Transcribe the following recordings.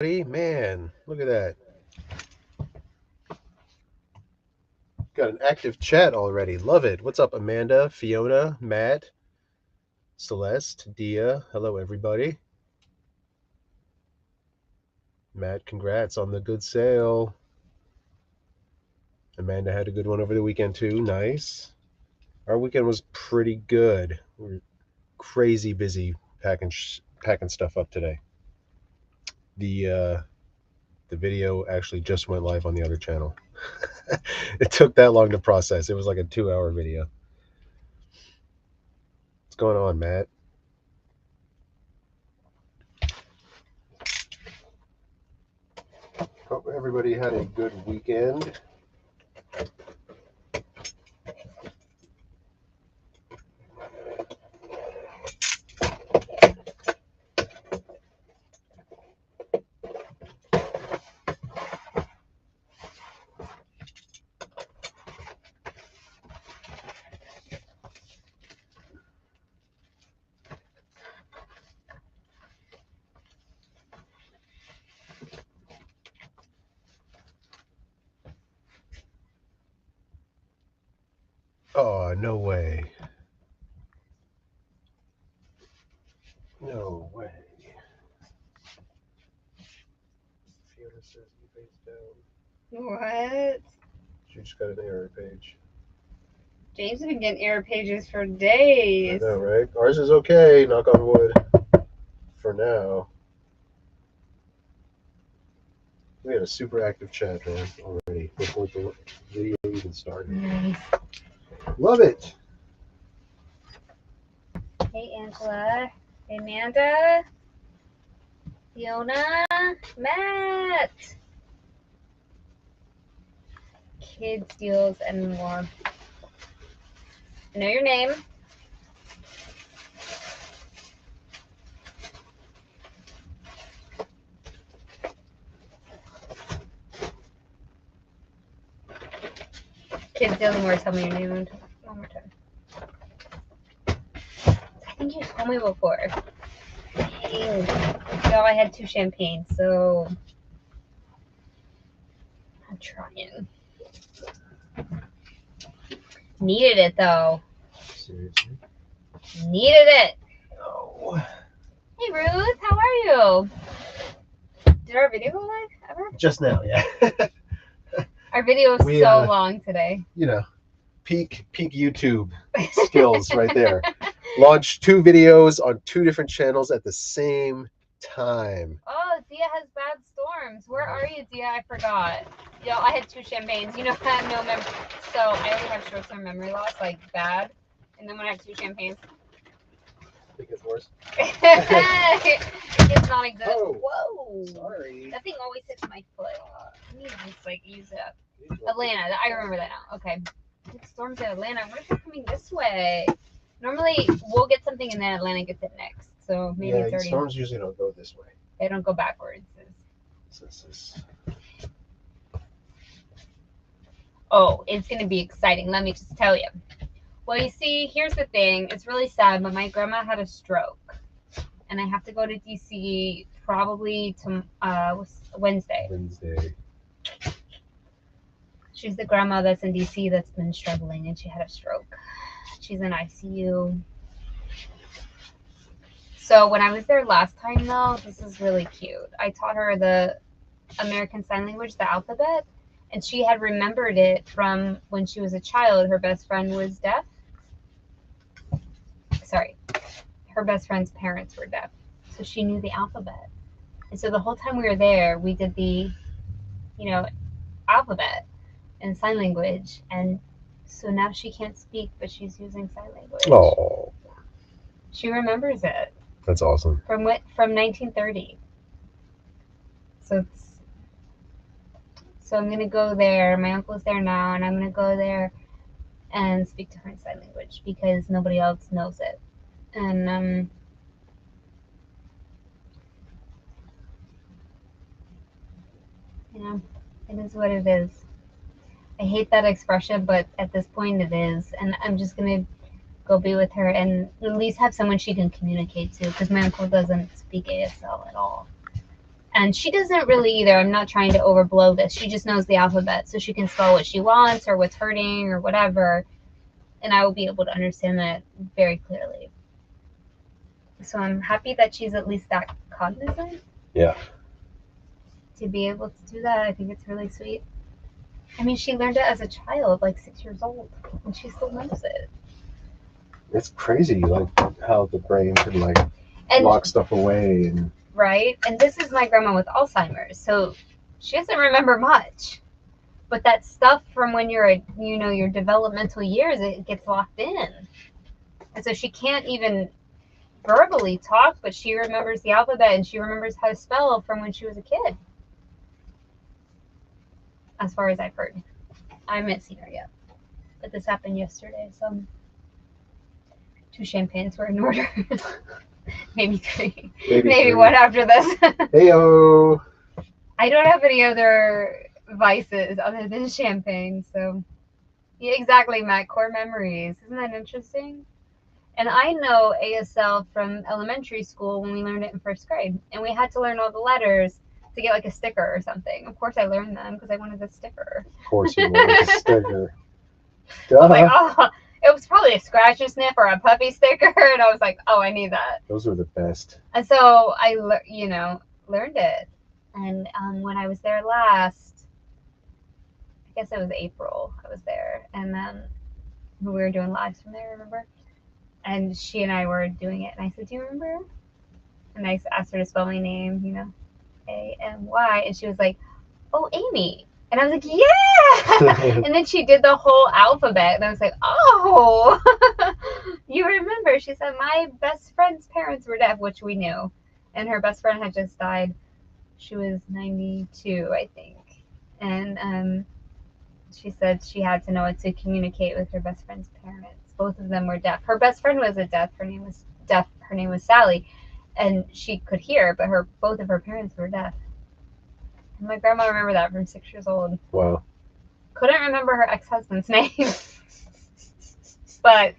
Man, look at that. Got an active chat already. Love it. What's up, Amanda, Fiona, Matt, Celeste, Dia? Hello, everybody. Matt, congrats on the good sale. Amanda had a good one over the weekend, too. Nice. Our weekend was pretty good. We're crazy busy packing stuff up today. The video actually just went live on the other channel. It took that long to process. It was like a 2-hour video. What's going on, Matt? Hope everybody had a good weekend. Oh, no way. No way. Fiona says eBay's down. What? She just got an error page. James has been getting error pages for I days. know, right? Ours is okay, knock on wood. For now. We had a super active chat, man, already before the video even started. Nice. Love it. Hey, Angela. Hey, Amanda. Fiona. Matt. Kids, deals, and more. I know your name. Kids, deals, and more. Tell me your name one more time. I think you told me before. Dang. Y'all, I had 2 champagnes, so I'm trying. Needed it, though. Seriously? Needed it. No. Hey, Ruth. How are you? Did our video go live ever? Just now, yeah. Our video was We, so long today. You know, peak YouTube skills right there. Launched 2 videos on 2 different channels at the same time. Oh, Dia has bad storms. Where are you, Dia? I forgot. Yo, I had 2 champagnes. You know, I have no memory. So I already have short-term memory loss, like bad. And then when I have 2 champagnes, Think it's worse? it's not exist. Oh, whoa! Sorry. That thing always hits my foot. I need to just like use it up. Atlanta. I remember that now. Okay. Big storms in Atlanta. What if they're coming this way? Normally, we'll get something and then Atlanta gets it next. So maybe it's already. Storms usually don't go this way. They don't go backwards. Oh, it's going to be exciting. Let me just tell you. Well, you see, here's the thing. It's really sad, but my grandma had a stroke. And I have to go to D.C. probably Wednesday. She's the grandma that's in D.C. that's been struggling, and she had a stroke. She's in ICU. So when I was there last time, though, this is really cute. I taught her the American Sign Language, the alphabet, and she had remembered it from when she was a child. Her best friend was deaf. Sorry. Her best friend's parents were deaf. So she knew the alphabet. And so the whole time we were there, we did the, alphabet and sign language. And so now she can't speak, but she's using sign language. Oh. She remembers it. That's awesome. From 1930. So I'm going to go there. My uncle's there now, and I'm going to go there and speak to her in sign language because nobody else knows it. And it is what it is. I hate that expression, but at this point it is. And I'm just going to go be with her and at least have someone she can communicate to because my uncle doesn't speak ASL at all. And she doesn't really either. I'm not trying to overblow this. She just knows the alphabet, so she can spell what she wants or what's hurting or whatever. And I will be able to understand that very clearly. So I'm happy that she's at least that cognizant. Yeah. To be able to do that, I think it's really sweet. I mean, she learned it as a child, like 6 years old, and she still knows it. It's crazy, like how the brain can like And lock stuff away and right? And this is my grandma with Alzheimer's, so she doesn't remember much. But that stuff from when you're your developmental years, it gets locked in. And so she can't even verbally talk, but she remembers the alphabet and she remembers how to spell from when she was a kid. As far as I've heard. I haven't seen her yet. But this happened yesterday, so 2 champagnes were in order. Maybe 3. Maybe 1 after this. Heyo. I don't have any other vices other than champagne, so yeah, exactly, Matt. Core memories. Isn't that interesting? And I know ASL from elementary school when we learned it in 1st grade, and we had to learn all the letters to get like a sticker or something. Of course, I learned them because I wanted the sticker. Of course you wanted the sticker. I was like, oh, it was probably a scratch and sniff or a puppy sticker, and I was like, oh, I need that. Those were the best. And so I, learned it. And when I was there last, I guess it was April, I was there, and then we were doing lives from there, remember? And she and I were doing it, and I said, do you remember? And I asked her to spell my name, Amy, and she was like, oh, Amy. And I was like, yeah! And then she did the whole alphabet, and I was like, oh, you remember. She said, my best friend's parents were deaf, which we knew, and her best friend had just died. She was 92, I think. And she said she had to know it to communicate with her best friend's parents. Both of them were deaf. Her best friend was deaf. Her name was Sally, and she could hear, but both of her parents were deaf. And my grandma remembered that from 6 years old. Wow. Couldn't remember her ex-husband's name, but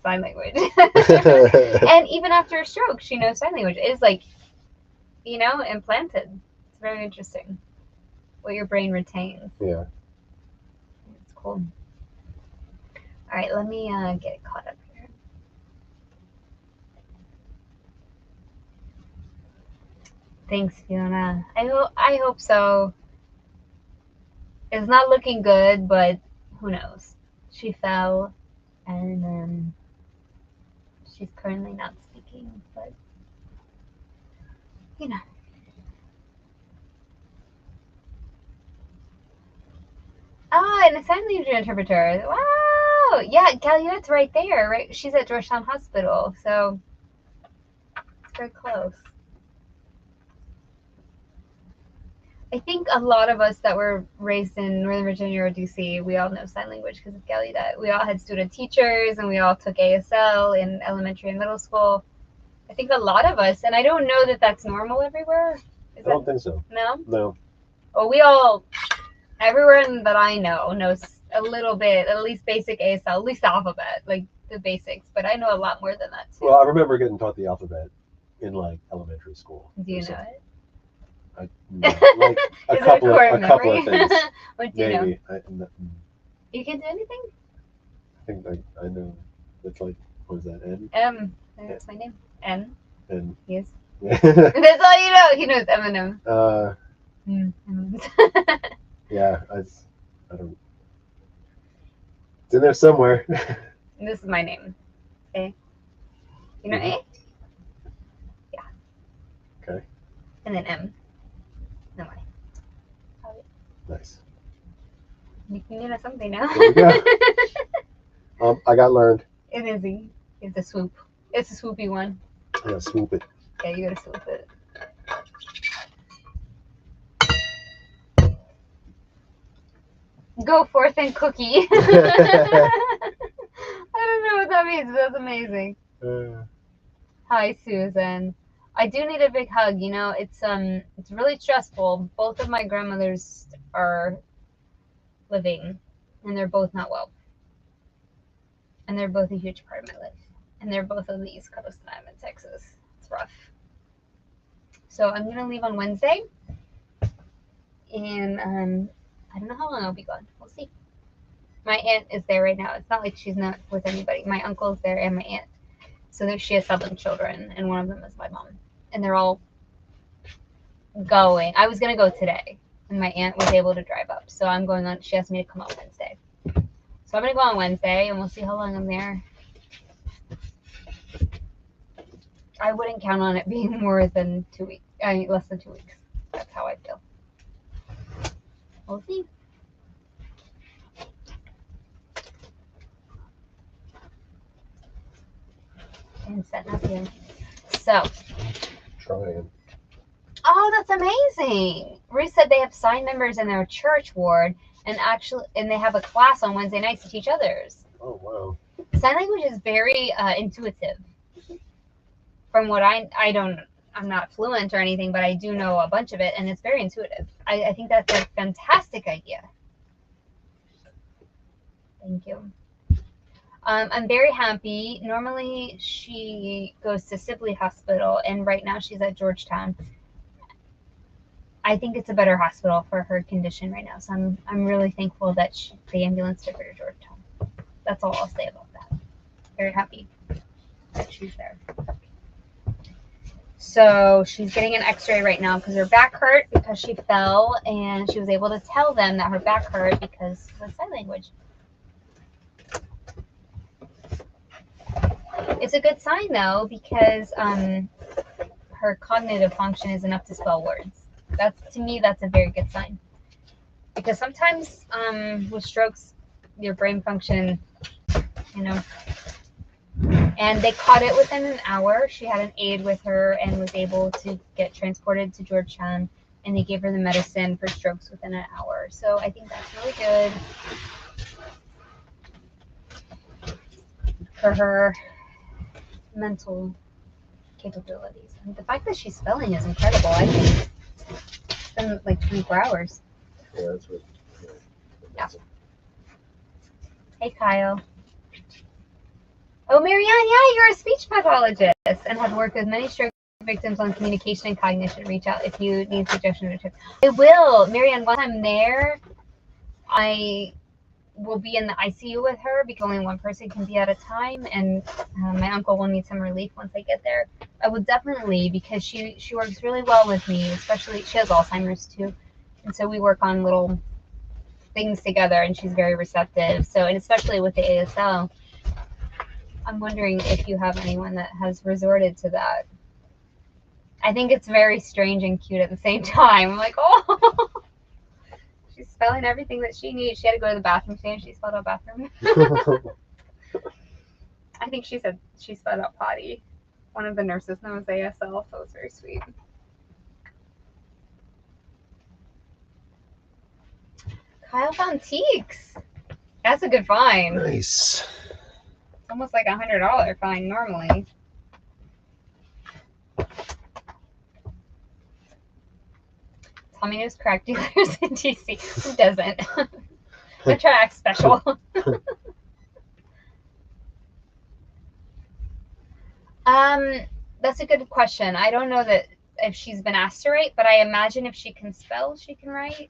sign language. And even after a stroke, she knows sign language. It's like, implanted. It's very interesting what your brain retains. Yeah. It's cool. All right, let me get caught up here. Thanks, Fiona. I hope so. It's not looking good, but who knows? She fell, and she's currently not speaking, but and a sign language interpreter. Wow! Yeah, Galliot's right there, right? She's at Georgetown Hospital, so it's very close. I think a lot of us that were raised in Northern Virginia or DC, we all know sign language because of Gallaudet. We all had student teachers, and we all took ASL in elementary and middle school. I think a lot of us, and I don't know that that's normal everywhere. I don't think so. No? No. Well, everyone that I know knows a little bit, at least basic ASL, at least alphabet, like the basics, but I know a lot more than that too. Well, I remember getting taught the alphabet in like elementary school. Do you know it? Like a couple of things. What do you know? Maybe. You can do anything? I think I know. It's like, what is that? N? M. That's my name. N. N. Yes. Yeah. That's all you know. He knows M&M. Yeah, I don't. It's in there somewhere. This is my name. A. You know A? Yeah. Okay. And then M. No way. Nice. You can know something now. There we go. I got learned. It is easy. It's a swoop. It's a swoopy one. I gotta swoop it. Yeah, you gotta swoop it. Go forth and cookie. I don't know what that means. That's amazing. Hi, Susan. I do need a big hug. It's really stressful. Both of my grandmothers are living, and they're both not well. And they're both a huge part of my life. And they're both on the East Coast, and I'm in Texas. It's rough. So I'm gonna leave on Wednesday, and I don't know how long I'll be gone. We'll see. My aunt is there right now. It's not like she's not with anybody. My uncle is there and my aunt. So she has 7 children, and one of them is my mom. And they're all going. I was gonna go today, and my aunt was able to drive up. So I'm going on. She asked me to come on Wednesday. So I'm gonna go on Wednesday, and we'll see how long I'm there. I wouldn't count on it being more than 2 weeks. Less than 2 weeks. That's how I feel. We'll see. And setting up here. So. Trying. Oh, that's amazing. Ruth said they have sign members in their church ward, and they have a class on Wednesday nights to teach others. Oh, wow. Sign language is very intuitive. From what I'm not fluent or anything, but I do know a bunch of it, and it's very intuitive. I think that's a fantastic idea. Thank you. I'm very happy. Normally, she goes to Sibley Hospital, and right now she's at Georgetown. I think it's a better hospital for her condition right now, so I'm really thankful that the ambulance took her to Georgetown. That's all I'll say about that. Very happy that she's there. So she's getting an x-ray right now because her back hurt because she fell, and she was able to tell them that her back hurt because of her sign language. It's a good sign though, because her cognitive function is enough to spell words. To me, that's a very good sign. Because sometimes with strokes, your brain function, and they caught it within an hour. She had an aide with her and was able to get transported to Georgetown, and they gave her the medicine for strokes within an hour. So I think that's really good for her mental capabilities. And the fact that she's spelling is incredible. I think it's been like 24 hours. Yeah, that's what. Yeah. Hey, Kyle. Oh, Marianne, yeah, you're a speech pathologist and have worked with many stroke victims on communication and cognition. Reach out if you need suggestions or tips. I will. Marianne, once I'm there, I will be in the ICU with her because only one person can be at a time, and my uncle will need some relief once I get there. I will definitely, because she works really well with me, especially she has Alzheimer's too, and so we work on little things together, and she's very receptive. So, and especially with the ASL, I'm wondering if you have anyone that has resorted to that. I think it's very strange and cute at the same time. I'm like, oh, she's spelling everything that she needs. She had to go to the bathroom today, and she spelled out bathroom. I think she said she spelled out potty. One of the nurses knows ASL, so it was very sweet. Kyle found Teaks. That's a good find. Nice. It's almost like $100 fine normally. Tommy knows crack dealers in DC. Who doesn't? I try to act special. That's a good question. I don't know that if she's been asked to write, but I imagine if she can spell, she can write.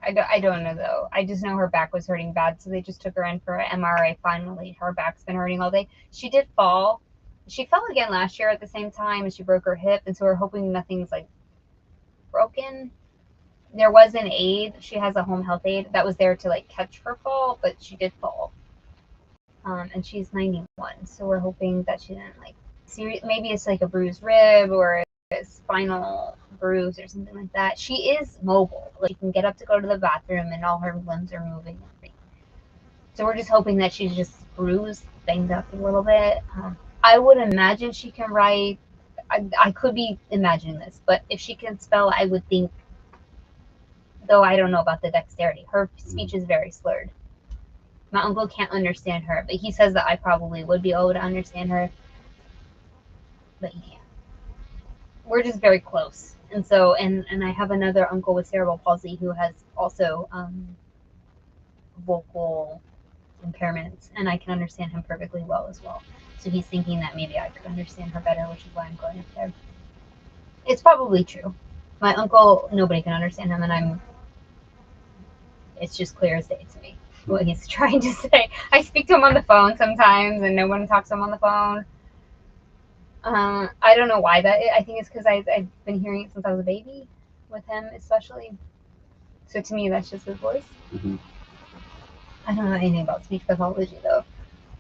I don't know though. I just know her back was hurting bad, so they just took her in for an MRI finally. Her back's been hurting all day. She did fall. She fell again last year at the same time, and she broke her hip, and so we're hoping nothing's like broken. There was an aide. She has a home health aide that was there to like catch her fall, but she did fall. And she's 91, so we're hoping that she didn't like maybe it's like a bruised rib or a spinal bruise or something like that. She is mobile. Like, she can get up to go to the bathroom, and all her limbs are moving. So we're just hoping that she's just bruised, banged up a little bit. I would imagine she can write. I could be imagining this, but if she can spell, I would think, though I don't know about the dexterity. Her speech is very slurred. My uncle can't understand her, but he says that I probably would be able to understand her, but he can't. We're just very close. And so, and I have another uncle with cerebral palsy who has also vocal impairments, and I can understand him perfectly well as well. So he's thinking that maybe I could understand her better, which is why I'm going up there. It's probably true. My uncle, nobody can understand him, and it's just clear as day to me what he's trying to say. I speak to him on the phone sometimes, and no one talks to him on the phone. I don't know why that is. I think it's because I've been hearing it since I was a baby, with him especially. So to me, that's just his voice. Mm-hmm. I don't know anything about speech pathology, though.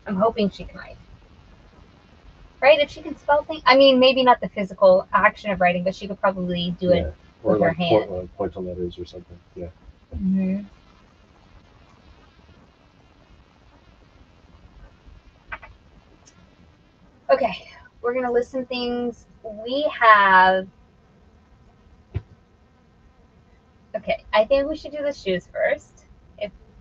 I'm hoping she can write. Right? If she can spell things. I mean, maybe not the physical action of writing, but she could probably do it or with like her hand. point to letters or something. Yeah. Mm-hmm. Okay, we're gonna list some things. We have. Okay, I think we should do the shoes first.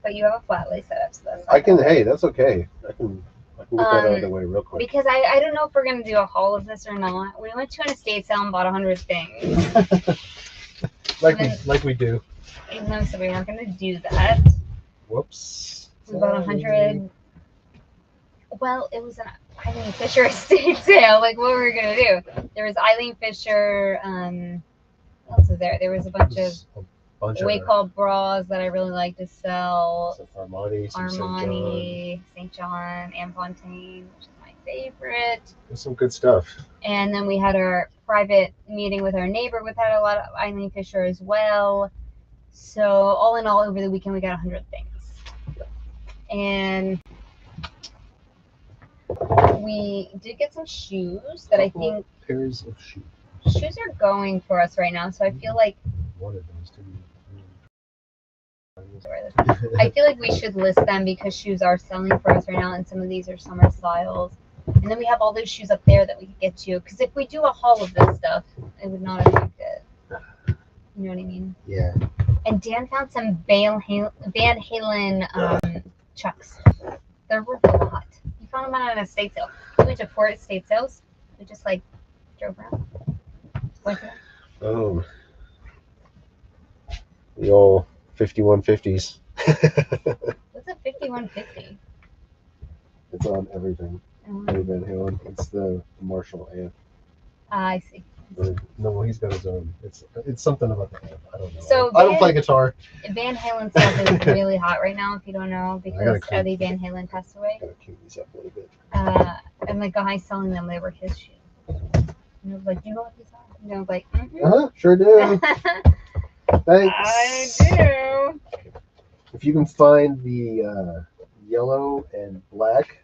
But you have a flat lay setup, so that's. I can. Hey, that's okay. I can get that out of the way real quick. Because I don't know if we're gonna do a haul of this or not. We went to an estate sale and bought 100 things. like we do. No, so we're not gonna do that. Whoops. We bought 100. Well, it was an Eileen Fisher estate sale. Like, what were we gonna do? There was Eileen Fisher. What else was there? There was a bunch of Waycall bras that I really like to sell. Some Armani, St. John, Anne Fontaine, which is my favorite. There's some good stuff. And then we had our private meeting with our neighbor, which had a lot of Eileen Fisher as well. So all in all, over the weekend, we got 100 things. And we did get some shoes that I think pairs of shoes. Shoes are going for us right now, so I feel like one of those to be. I feel like we should list them because shoes are selling for us right now, and some of these are summer styles. And then we have all those shoes up there that we could get to. Because if we do a haul of this stuff, it would not affect it. You know what I mean? Yeah. And Dan found some Van Halen Chucks. They're worth a lot. You found them at an estate sale. We went to 4 estate sales. We just like drove around. The old 5150s. What's a 5150? It's on everything. Van Halen. It's the Marshall amp. I see. No, he's got his own. It's something about the amp. I don't know. So I don't play guitar. Van Halen stuff is really hot right now, if you don't know, because Eddie Van Halen passed away. Gotta clean these up a little bit. And the guy selling them, they were his shoes. And I was like, do you know what these are? And I was like, sure do. Thanks. I do. If you can find the yellow and black,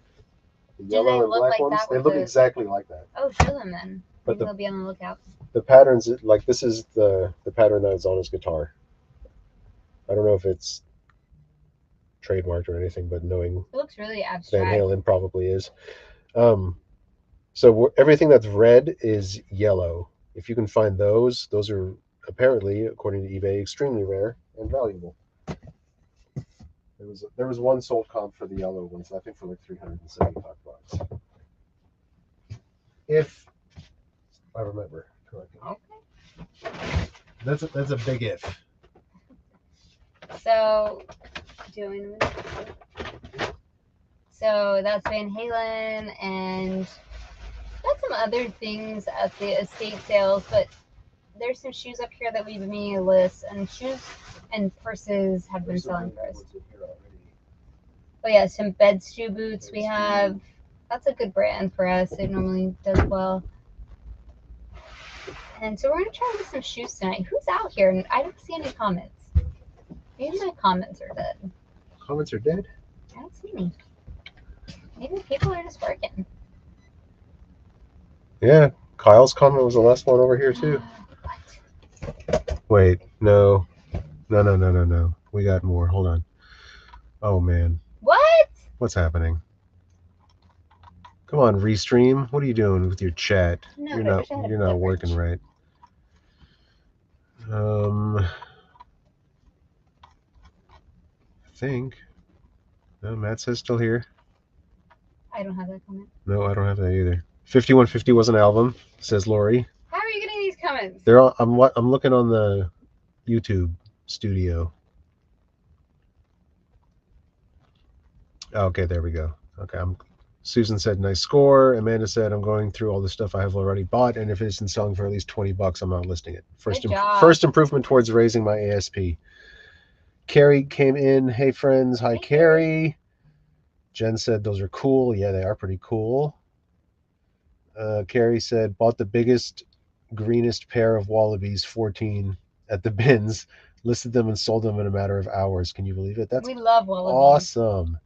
yellow and black ones, they look exactly like that. Oh, show them then. Maybe they'll be on the lookout. The patterns, like this is the pattern that is on his guitar. I don't know if it's trademarked or anything, but knowing it looks really abstract. Van Halen probably is. So everything that's red is yellow. If you can find those are apparently, according to eBay, extremely rare and valuable. There was one sold comp for the yellow ones, I think for like $375. If I remember correctly. Okay. That's a big if. So that's Van Halen, and got some other things at the estate sales, but there's some shoes up here that we've made a list, and shoes and purses have been selling for us. Oh yeah, some bed shoe boots we have. That's a good brand for us. It normally does well. And so we're gonna try with some shoes tonight. Who's out here? And I don't see any comments. Maybe my comments are dead. Comments are dead? I don't see any. Maybe people are just working. Yeah, Kyle's comment was the last one over here too. What? Wait, no. We got more. Hold on. Oh man. What? What's happening? Come on, Restream. What are you doing with your chat? No, you're not working right. I think. No, Matt says still here. I don't have that comment. No, I don't have that either. 5150 was an album, says Lori. How are you getting these comments? They're all, I'm looking on the YouTube studio. Okay, there we go. Okay, Susan said, nice score. Amanda said, I'm going through all the stuff I have already bought, and if it isn't selling for at least $20, I'm not listing it. Good job. First improvement towards raising my ASP. Carrie came in. Hey, friends. Hi, Hey, Carrie. Jen said, those are cool. Yeah, they are pretty cool. Carrie said, bought the biggest, greenest pair of wallabies, 14, at the bins, listed them and sold them in a matter of hours. Can you believe it? That's We love wallabies. awesome.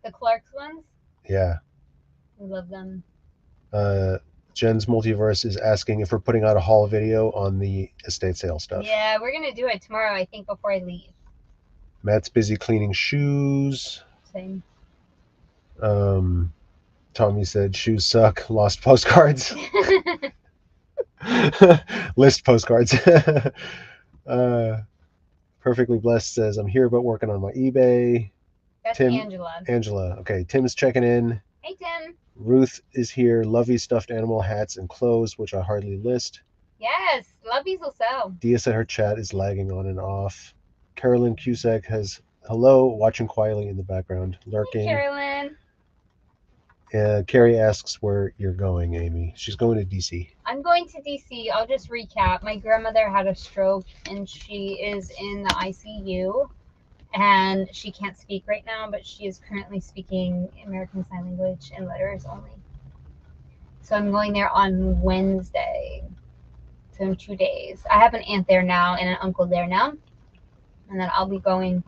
The Clark's ones? Yeah. We love them. Jen's Multiverse is asking if we're putting out a haul video on the estate sale stuff. Yeah, we're going to do it tomorrow, I think, before I leave. Matt's busy cleaning shoes. Same. Tommy said, shoes suck. Lost postcards. List postcards. Perfectly Blessed says, I'm here but working on my eBay. That's Tim, Angela. Okay, Tim's checking in. Hey, Tim. Ruth is here. Lovey stuffed animal hats and clothes, which I hardly list. Yes, Loveys will sell. Dia said her chat is lagging on and off. Carolyn Cusack has hello, watching quietly in the background, lurking. Hey, Carolyn. Carrie asks where you're going, Amy. She's going to DC. I'm going to DC. I'll just recap. My grandmother had a stroke and she is in the ICU and she can't speak right now, but she is currently speaking American Sign Language and letters only. So I'm going there on Wednesday. So in 2 days. I have an aunt there now and an uncle there now. And then I'll be going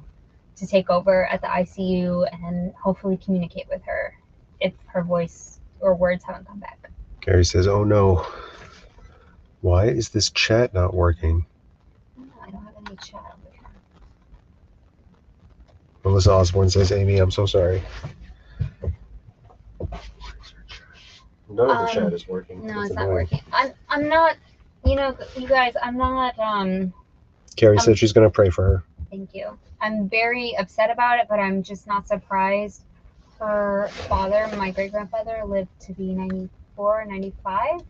to take over at the ICU and hopefully communicate with her if her voice or words haven't come back. Carrie says, oh no. Why is this chat not working? No, I don't have any chat over here. Melissa Osborne says, Amy, I'm so sorry. None of the chat is working. No, it's not working. I'm not, you guys, I'm not, Carrie said she's going to pray for her. Thank you. I'm very upset about it, but I'm just not surprised. Her father, my great-grandfather, lived to be 94, 95,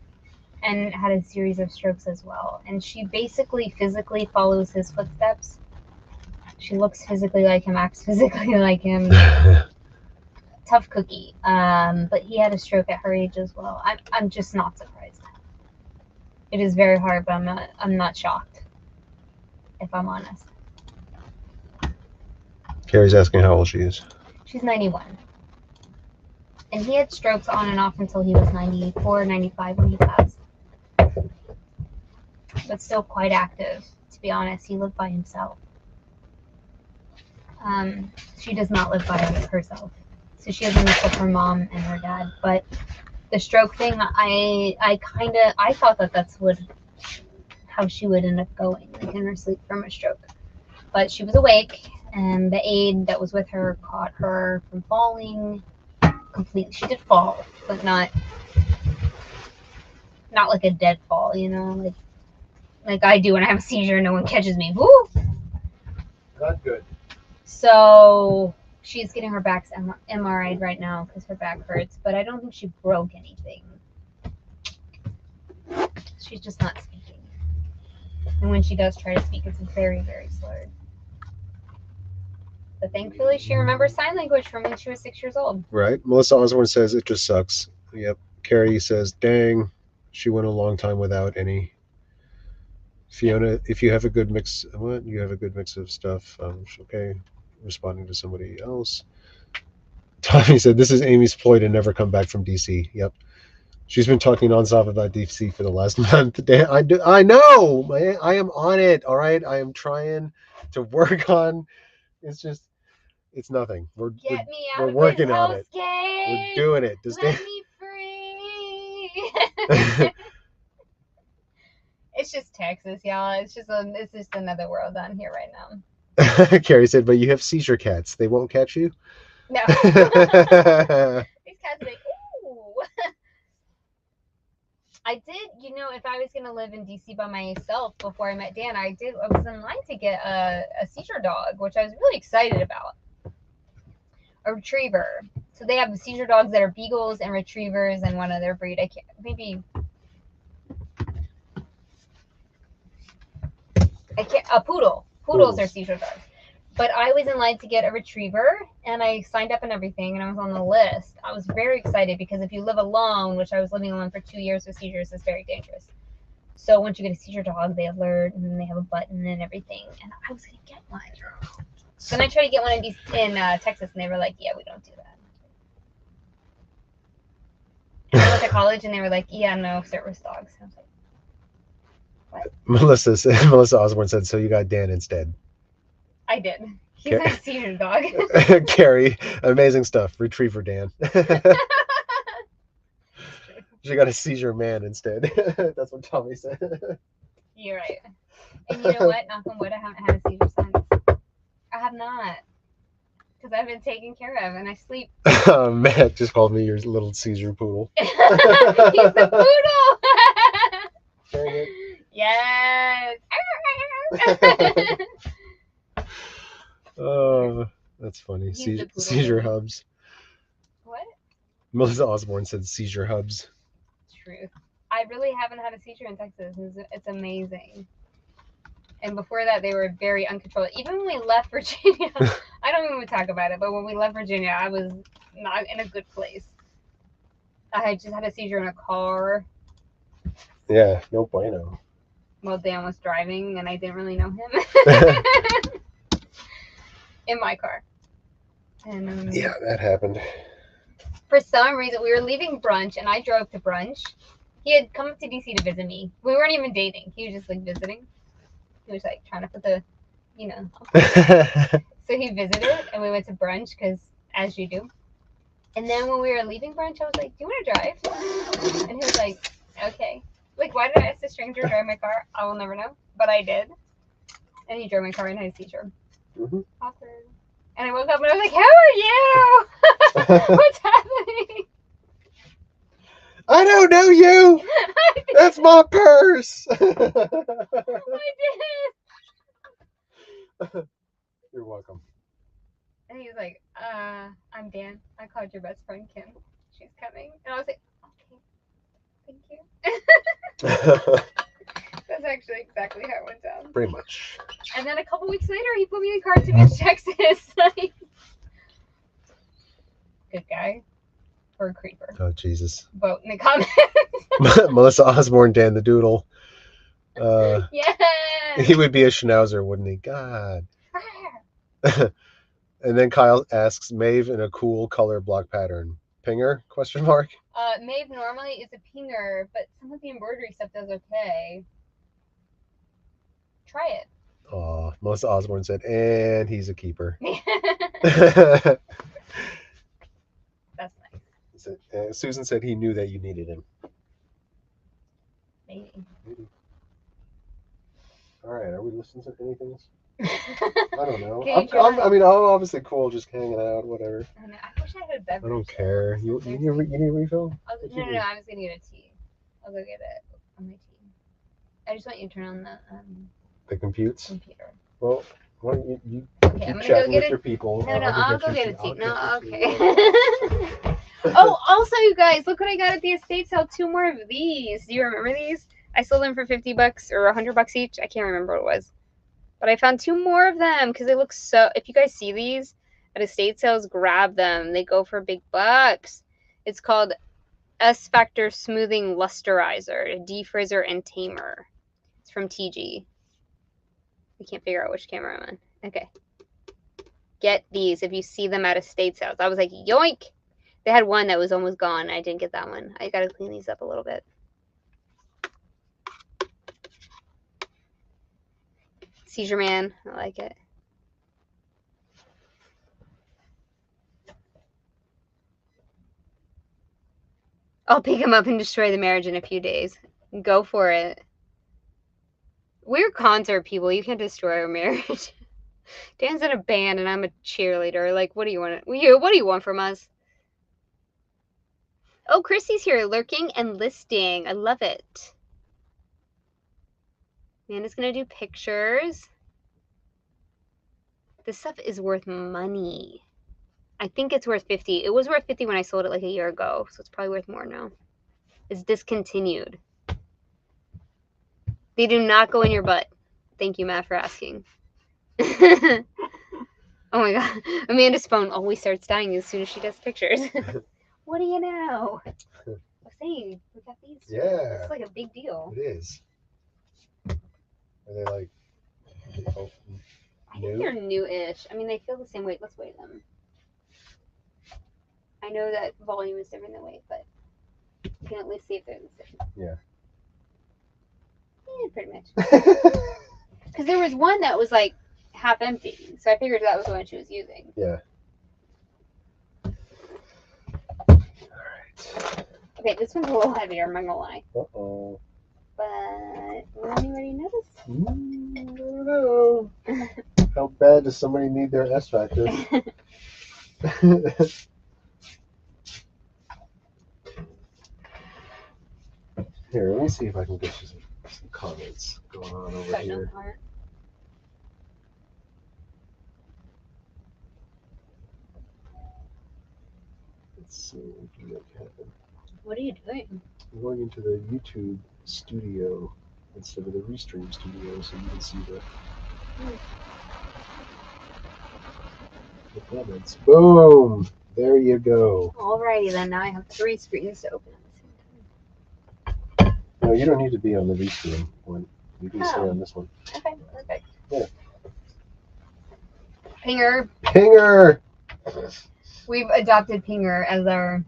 and had a series of strokes as well. And she basically physically follows his footsteps. She looks physically like him, acts physically like him. Tough cookie. But he had a stroke at her age as well. I'm just not surprised. It is very hard, but I'm not shocked, if I'm honest. Carrie's asking how old she is. She's 91. And he had strokes on and off until he was 94, 95 when he passed. But still quite active, to be honest. He lived by himself. She does not live by herself. So she doesn't live with her mom and her dad. But the stroke thing, I thought that's how she would end up going, like in her sleep from a stroke. But she was awake, and the aide that was with her caught her from falling completely. She did fall, but not like a dead fall, like I do when I have a seizure and no one catches me. Woo! Not good. So she's getting her back MRI'd right now because her back hurts, but I don't think she broke anything. She's just not speaking. And when she does try to speak, it's very, very slurred. But thankfully, she remembers sign language from when she was 6 years old. Right. Melissa Osborne says it just sucks. Yep. Carrie says, dang, she went a long time without any. Fiona, if you have a good mix, you have a good mix of stuff. Okay. Responding to somebody else. Tommy said, this is Amy's ploy to never come back from DC. Yep. She's been talking nonstop about DC for the last month. I know. I am on it. All right. I am trying to work on. It's nothing. We're working on it. We're doing it. Let me free. It's just Texas, y'all. It's just another world on here right now. Carrie said, but you have seizure cats. They won't catch you? No. These cats are like, ooh. I did, if I was going to live in DC by myself before I met Dan, I was in line to get a seizure dog, which I was really excited about. A retriever. So they have seizure dogs that are beagles and retrievers and one other breed. A poodle. Poodles are seizure dogs. But I was in line to get a retriever, and I signed up and everything, and I was on the list. I was very excited because if you live alone, which I was living alone for 2 years with seizures, it's very dangerous. So once you get a seizure dog, they alert, and then they have a button and everything. And I was gonna get one. Then I tried to get one in Texas, and they were like, "Yeah, we don't do that." And I went to college, and they were like, "Yeah, no service dogs." And I was like, Melissa Osborne said, so you got Dan instead. I did. He's my seizure dog. Carrie, amazing stuff. Retriever Dan. She got a seizure man instead. That's what Tommy said. You're right. And you know what? Knock on wood, I haven't had a seizure since. I have not. Because I've been taken care of and I sleep. Matt just called me your little seizure poodle. He's the poodle! Dang it. Yes! Oh, that's funny. Seizure hubs. What? Melissa Osborne said seizure hubs. Truth. I really haven't had a seizure in Texas. It's amazing. And before that, they were very uncontrolled. Even when we left Virginia, I don't even want to talk about it, but when we left Virginia, I was not in a good place. I had just had a seizure in a car. Yeah, no bueno. Well, Dan was driving, and I didn't really know him. In my car. And yeah, that happened. For some reason, we were leaving brunch, and I drove to brunch. He had come up to DC to visit me. We weren't even dating. He was just like visiting. He was like trying to put the, So he visited, and we went to brunch because, as you do. And then when we were leaving brunch, I was like, "Do you want to drive?" And he was like, "Okay." Like, why did I ask a stranger to drive my car? I will never know, but I did. And he drove my car and had a seizure. Mm-hmm. Awkward. And I woke up and I was like, "Who are you? What's happening?" I don't know you. That's my purse. I did. You're welcome. And he was like, "I'm Dan. I called your best friend Kim. She's coming." And I was like, "Okay, thank you." That's actually exactly how it went down. Pretty much. And then a couple weeks later, he put me in the car to Beach, Texas. Good guy. Or a creeper. Oh, Jesus. Vote in the comments. Melissa Osborne, Dan the Doodle. Yes. He would be a schnauzer, wouldn't he? God. And then Kyle asks, Maeve in a cool color block pattern. Pinger? Question mark. Maeve normally is a pinger, but some of the embroidery stuff does okay. Try it. Oh, Melissa Osborne said, and he's a keeper. That's nice. Susan said he knew that you needed him. Maybe. All right, are we listening to anything else? I don't know. I'm obviously cool, just hanging out, whatever. I wish I had a beverage. I don't care. You need a refill? No, I was gonna get a tea. I'll go get it on my tea. I just want you to turn on the computes. Computer. Well, why don't you okay, keep chatting with your people? I'll go get a tea. No, okay. Oh, also, you guys, look what I got at the estate sale. 2 more of these. Do you remember these? I sold them for $50 or $100 each. I can't remember what it was. But I found 2 more of them because they look so... If you guys see these at estate sales, grab them. They go for big bucks. It's called S-Factor Smoothing Lusterizer, Defrizzer, and Tamer. It's from TG. I can't figure out which camera I'm on. Okay. Get these if you see them at estate sales. I was like, yoink! They had one that was almost gone. I didn't get that one. I got to clean these up a little bit. Seizure Man. I like it. I'll pick him up and destroy the marriage in a few days. Go for it. We're concert people. You can't destroy our marriage. Dan's in a band and I'm a cheerleader. Like, what do you want? What do you want from us? Oh, Christy's here, lurking and listing. I love it. Amanda's gonna do pictures. This stuff is worth money. I think it's worth 50. It was worth 50 when I sold it like a year ago, so it's probably worth more now. It's discontinued. They do not go in your butt. Thank you, Matt, for asking. Oh my god. Amanda's phone always starts dying as soon as she does pictures. What do you know? I'm saying, we got these. Yeah. It's like a big deal. It is. Are they like I think they're new-ish. I mean, they feel the same weight. Let's weigh them. I know that volume is different than weight, but you can at least see if they're the same. Yeah. Yeah, pretty much. Because there was one that was like half empty, so I figured that was the one she was using. Yeah. Alright. Okay, this one's a little heavier, I'm not gonna lie. Uh-oh. But will anybody notice? I don't know. How bad does somebody need their S factor? Here, let me see if I can get you some comments going on over here. Let's see what we can make happen. What are you doing? I'm going into the YouTube studio instead of the Restream studio so you can see the comments. Boom! There you go. Alrighty then, now I have 3 screens to open at the same time. No, you don't need to be on the Restream one. You can stay on this one. Okay, perfect. Yeah. Pinger. Pinger! We've adopted Pinger as our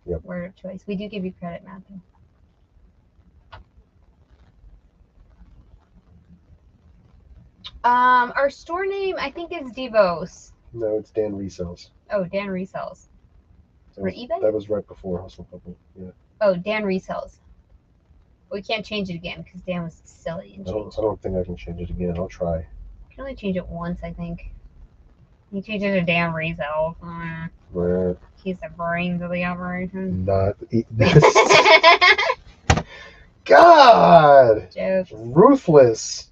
Yep. word of choice. We do give you credit, Matthew. Our store name, I think, is Devos. No, it's Dan Resells. Oh, Dan Resells. For eBay? That was right before Hustle Couple. Yeah. Oh, Dan Resells. We can't change it again because Dan was silly and I don't think I can change it again. I'll try. You can only change it once, I think. You change it to Dan Resells. He's the brains of the operation. Not this. God! Joke. Ruthless.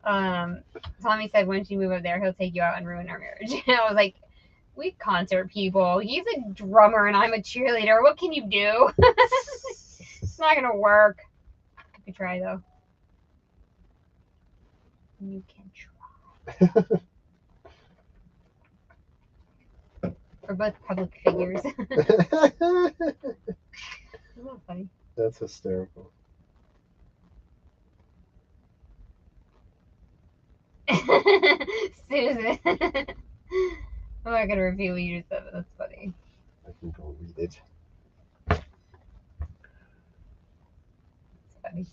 Tommy said once you move up there, he'll take you out and ruin our marriage. I was like, we concert people. He's a drummer and I'm a cheerleader. What can you do? It's not gonna work. You could try though. You can try. We're both public figures. Isn't that funny? That's hysterical. Susan. I'm not gonna reveal what you just said, but that's funny. I can go read it. It's funny.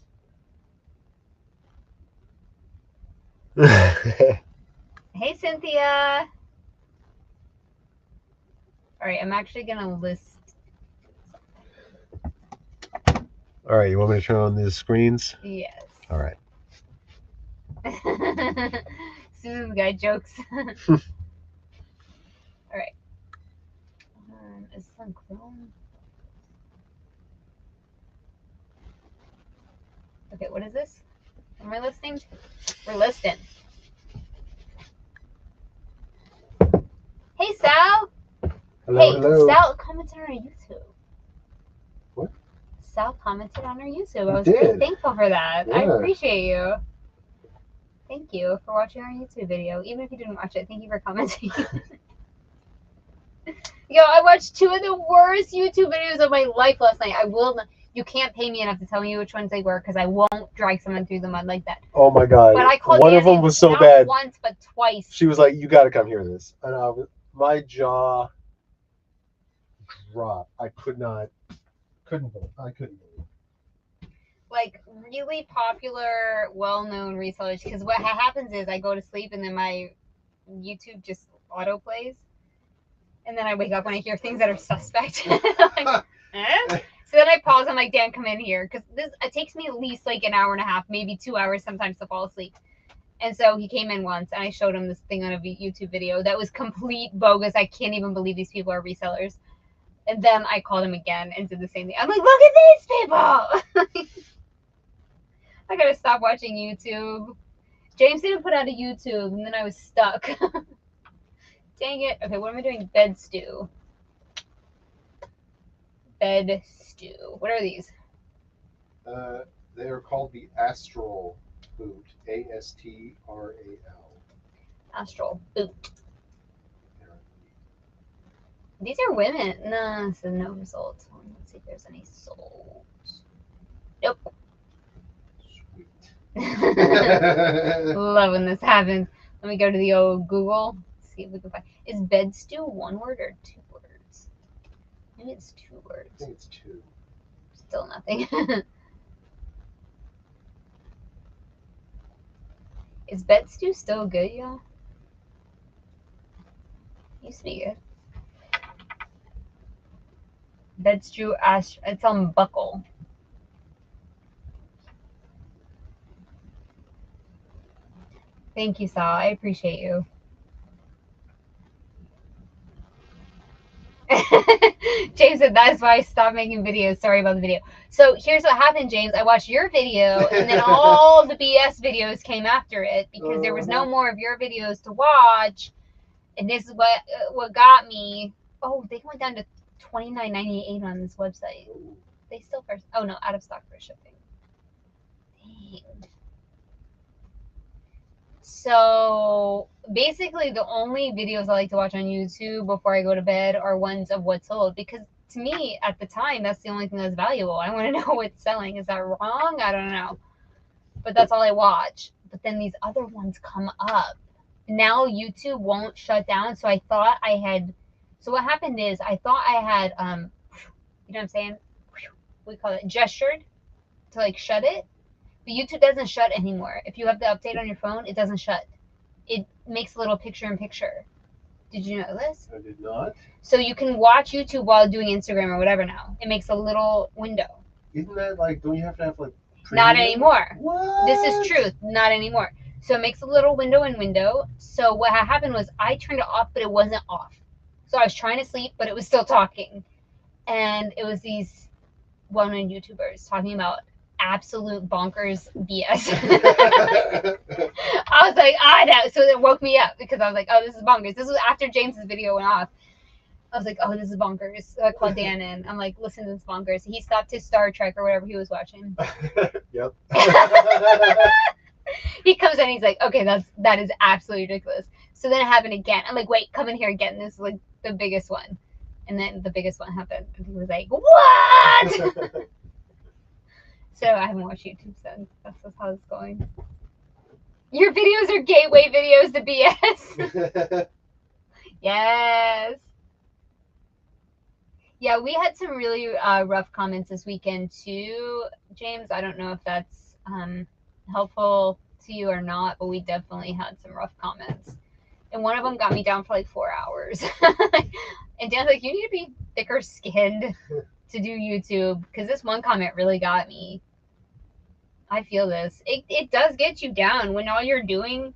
Hey, Cynthia. All right, I'm actually gonna list. All right, you want me to turn on these screens? Yes. All right. Susan's got jokes. All right. Is this on Chrome? Okay, what is this? What am I listing? We're listing. Hey, Sal. Hello. Sal commented on our YouTube. What? Sal commented on our YouTube. I was very thankful for that. Yeah. I appreciate you. Thank you for watching our YouTube video. Even if you didn't watch it, thank you for commenting. Yo, I watched 2 of the worst YouTube videos of my life last night. You can't pay me enough to tell me which ones they were because I won't drag someone through the mud like that. Oh my God. But I called one of them was so not bad. Once, but twice. She was like, you got to come hear this. And my jaw dropped. I couldn't believe it. Like really popular, well-known resellers. Because what happens is I go to sleep and then my YouTube just auto plays. And then I wake up when I hear things that are suspect. Like, eh? So then I pause. I'm like, Dan, come in here. Because it takes me at least like an hour and a half, maybe 2 hours sometimes to fall asleep. And so he came in once and I showed him this thing on a YouTube video that was complete bogus. I can't even believe these people are resellers. And then I called him again and did the same thing. I'm like, look at these people. I gotta stop watching YouTube. James didn't put out a YouTube and then I was stuck. Dang it. Okay, what am I doing? Bed stew. Bed stew. What are these? They are called the Astral Boot. Astral. Astral boot. These are women. No, so no results. Let's see if there's any souls. Nope. Sweet. Love when this happens. Let me go to the old Google. See if we can find. Is bed stew one word or two words? Maybe it's two words. I think it's two. Still nothing. Is bed stew still good, y'all? Used to be good. Bed stew ash. It's on Buckle. Thank you, Sal. I appreciate you. James said that is why I stopped making videos. Sorry about the video. So here's what happened, James. I watched your video, and then all the BS videos came after it because there was no more of your videos to watch. And this is what got me. Oh, they went down to $29.98 on this website. They still first. Oh no, out of stock for shipping. Dang. So basically, the only videos I like to watch on YouTube before I go to bed are ones of what's sold, because to me at the time that's the only thing that's valuable. I want to know what's selling. Is that wrong? I don't know, but that's all I watch. But then these other ones come up. Now YouTube won't shut down, so I thought I had. So what happened is I thought I had you know what I'm saying? We call it gestured to like shut it. But YouTube doesn't shut anymore. If you have the update on your phone, it doesn't shut. It makes a little picture-in-picture. Did you know this? I did not. So you can watch YouTube while doing Instagram or whatever now. It makes a little window. Isn't that like, don't you have to have like Not anymore. What? This is truth. Not anymore. So it makes a little window in window. So what happened was I turned it off, but it wasn't off. So I was trying to sleep, but it was still talking. And it was these well-known YouTubers talking about absolute bonkers BS. I was like, no. So it woke me up because I was like, oh, this is bonkers. This was after James's video went off. I was like, oh, this is bonkers. So I called Dan in. I'm like, listen to this bonkers. He stopped his Star Trek or whatever he was watching. Yep. He comes in, he's like, okay, that is absolutely ridiculous. So then it happened again. I'm like, wait, come in here again. This is like the biggest one. And then the biggest one happened. And he was like, what? So I haven't watched YouTube since. That's how it's going. Your videos are gateway videos to BS. Yes. Yeah, we had some really rough comments this weekend too, James. I don't know if that's helpful to you or not, but we definitely had some rough comments. And one of them got me down for like 4 hours. And Dan's like, you need to be thicker skinned to do YouTube, because this one comment really got me. I feel this. It does get you down when all you're doing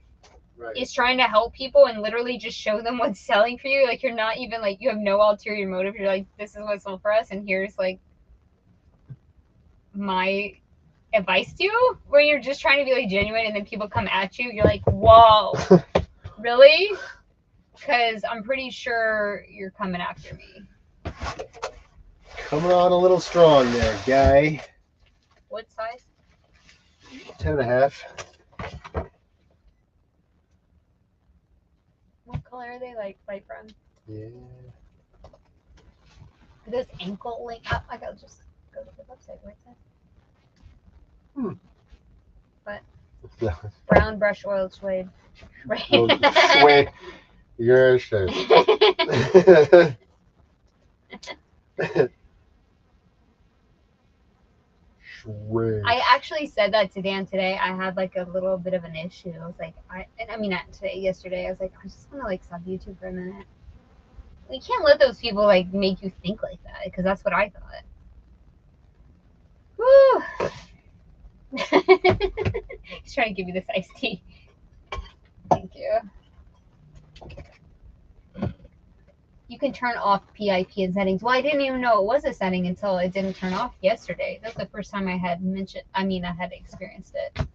is trying to help people and literally just show them what's selling for you. Like, you're not even like, you have no ulterior motive. You're like, this is what's sold for us, and here's like my advice to you, where you're just trying to be like genuine, and then people come at you. You're like, whoa, really? Because I'm pretty sure you're coming after me. Coming on a little strong there, guy. What size? 10.5. What color are they? Like light brown? Yeah. This ankle link up. I gotta just go to the website where it says. But brown brush oil suede. Right. Oh, suede. Your shirt. I actually said that to Dan today. I had like a little bit of an issue. I was like, not today, yesterday. I was like, I just want to like stop YouTube for a minute. You can't let those people like make you think like that, because that's what I thought. Woo! He's trying to give me this iced tea. Thank you. You can turn off PIP in settings. Well, I didn't even know it was a setting until it didn't turn off yesterday. That's the first time I had I had experienced it.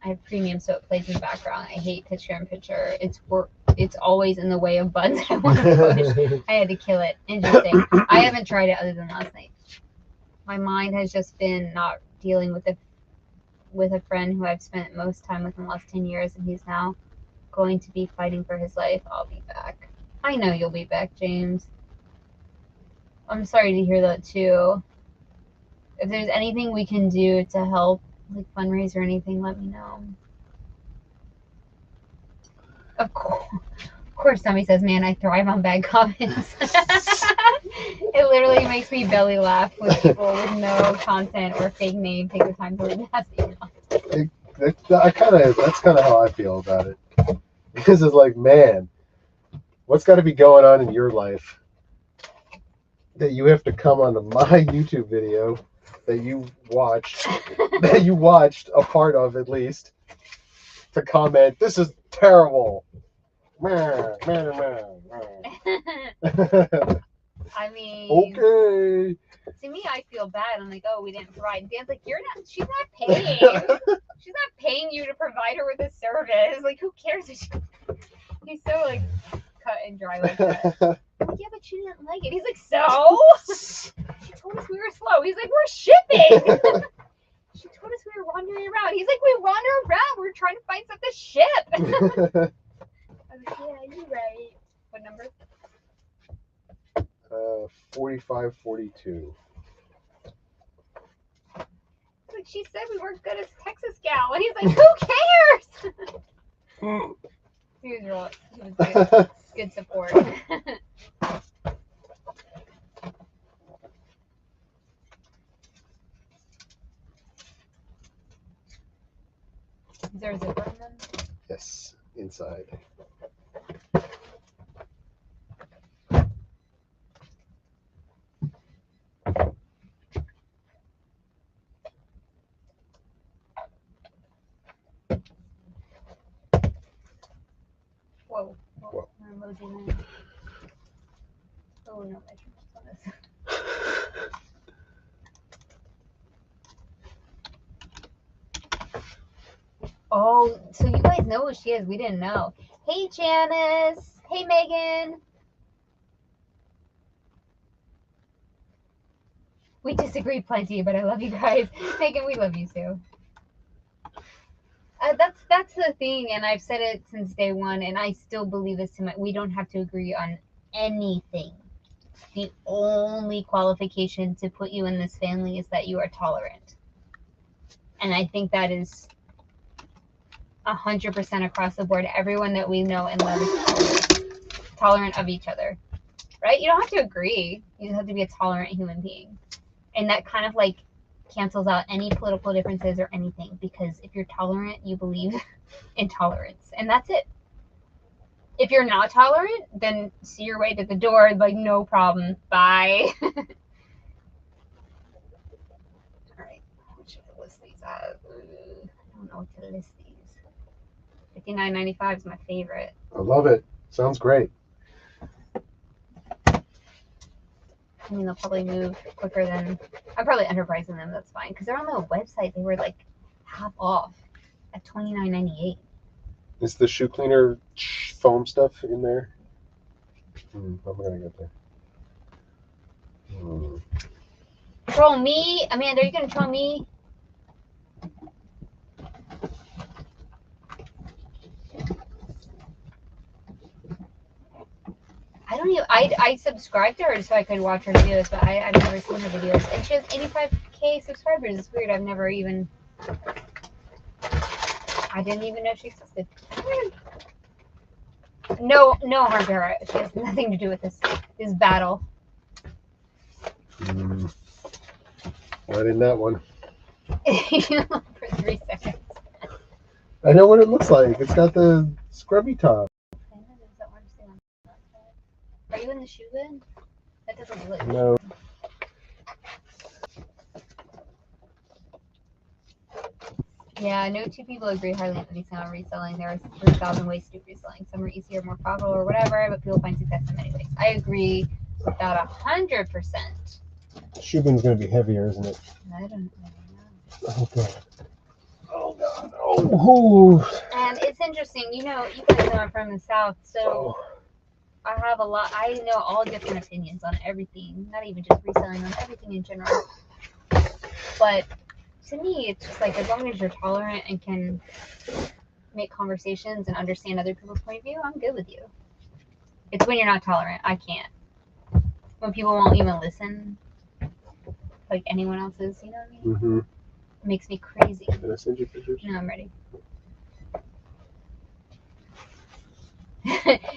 I have premium, so it plays in the background. I hate picture-in-picture. It's always in the way of buttons I want to push. I had to kill it. Interesting. I haven't tried it other than last night. My mind has just been not dealing with the with a friend who I've spent most time with in the last 10 years, and he's now going to be fighting for his life. I'll be back. I know you'll be back, James. I'm sorry to hear that too. If there's anything we can do to help, like fundraise or anything, let me know. Of course, somebody says, "Man, I thrive on bad comments." It literally makes me belly laugh when people with no content or fake name take the time to leave nasty comments. That's kind of how I feel about it. Because it's like, man, what's got to be going on in your life that you have to come onto my YouTube video that you watched a part of at least, to comment, "This is terrible." I mean, okay. To me, I feel bad. I'm like, oh, we didn't provide. Dan's like, she's not paying. She's not paying you to provide her with a service. Like, who cares? He's so like cut and dry like that. I'm like, yeah, but she didn't like it. He's like, so? She told us we were slow. He's like, we're shipping. She told us we were wandering around. He's like, we wander around. We're trying to find something to ship. I was like, yeah, you're right. What number? 4542. Like, she said we weren't good as Texas gal. And he's like, who cares? He was good. Good support. Is there a zipper in them? Yes, inside. Whoa. Emoji man. Oh, no measurements on this. Oh, so you guys know who she is. We didn't know. Hey, Janice. Hey, Megan. We disagree plenty, but I love you guys. Megan, we love you too. That's the thing, and I've said it since day one, and I still believe this to we don't have to agree on anything. The only qualification to put you in this family is that you are tolerant. And I think that is 100% across the board. Everyone that we know and love is tolerant of each other, right? You don't have to agree. You just have to be a tolerant human being. And that kind of like cancels out any political differences or anything, because if you're tolerant, you believe in tolerance, and that's it. If you're not tolerant, then see your way to the door, like, no problem, bye. All right, what should I list these at? I don't know what to list these. $59.95 is my favorite. I love it. Sounds great. I mean, they'll probably move quicker than I'm probably underpricing them. That's fine, because they're on the website. They were like half off at $29.98. Is the shoe cleaner foam stuff in there? I'm gonna get there. Troll me, Amanda? Are you gonna troll me? I don't even. I subscribed to her so I could watch her videos, but I've never seen her videos. And she has 85K subscribers. It's weird. I've never even. I didn't even know she existed. No harm to her. She has nothing to do with this battle. Not in that one. For 3 seconds. I know what it looks like. It's got the scrubby top. Are you in the shoe bin? That doesn't look like. No. Yeah, no two people agree hardly on anything on reselling. There are 3,000 ways to do reselling. Some are easier, more profitable, or whatever, but people find success in many ways. I agree with that 100%. Shoe bin's gonna be heavier, isn't it? I don't know. Oh god. Oh god. Oh. And it's interesting, you guys know I'm from the South, so I have I know all different opinions on everything, not even just reselling, on everything in general. But To me, it's just like as long as you're tolerant and can make conversations and understand other people's point of view, I'm good with you. It's when you're not tolerant. I can't. When people won't even listen, like anyone else is, you know what I mean? Mm-hmm. It makes me crazy. Can I send you pictures? No, I'm ready.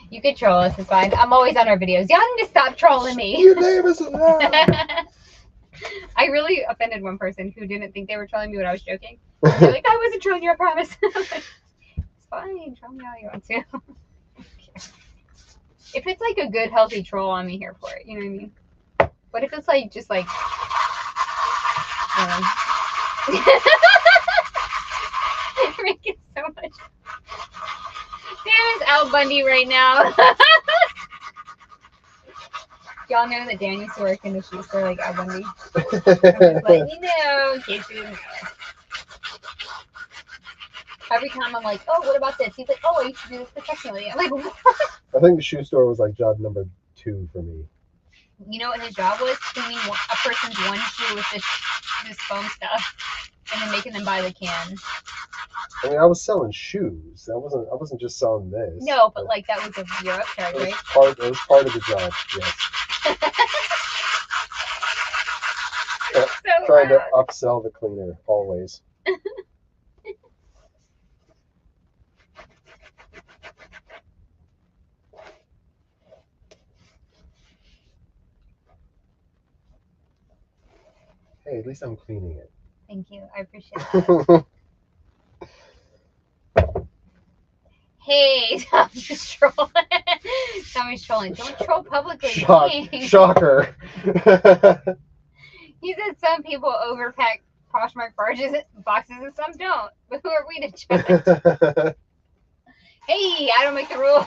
You can troll us, it's fine. I'm always on our videos. Y'all need to stop trolling me. Your name is. I really offended one person who didn't think they were trolling me when I was joking. They're like, I wasn't trolling you, I promise. It's fine, troll me all you want to. If it's like a good, healthy troll, I'm here for it. You know what I mean? But if it's like just like, you're making so much. Dan is Al Bundy right now. Y'all know that Dan used to work in the shoe store like Al Bundy. I'm just letting you know in case you didn't know. Every time I'm like, oh, what about this? He's like, oh, I used to do this professionally. I'm like, what? I think the shoe store was like job number 2 for me. You know what his job was? Cleaning a person's one shoe with this foam stuff and then making them buy the can. I mean, I was selling shoes. I wasn't just selling this. No, but like that was your upcharge, right? It was part of the job, yes. So Trying to upsell the cleaner, always. Hey, at least I'm cleaning it. Thank you. I appreciate that. Hey, Tommy's trolling. Tommy's trolling. Don't troll publicly. Shocker. He said some people overpack Poshmark boxes and some don't. But who are we to judge? Hey, I don't make the rules.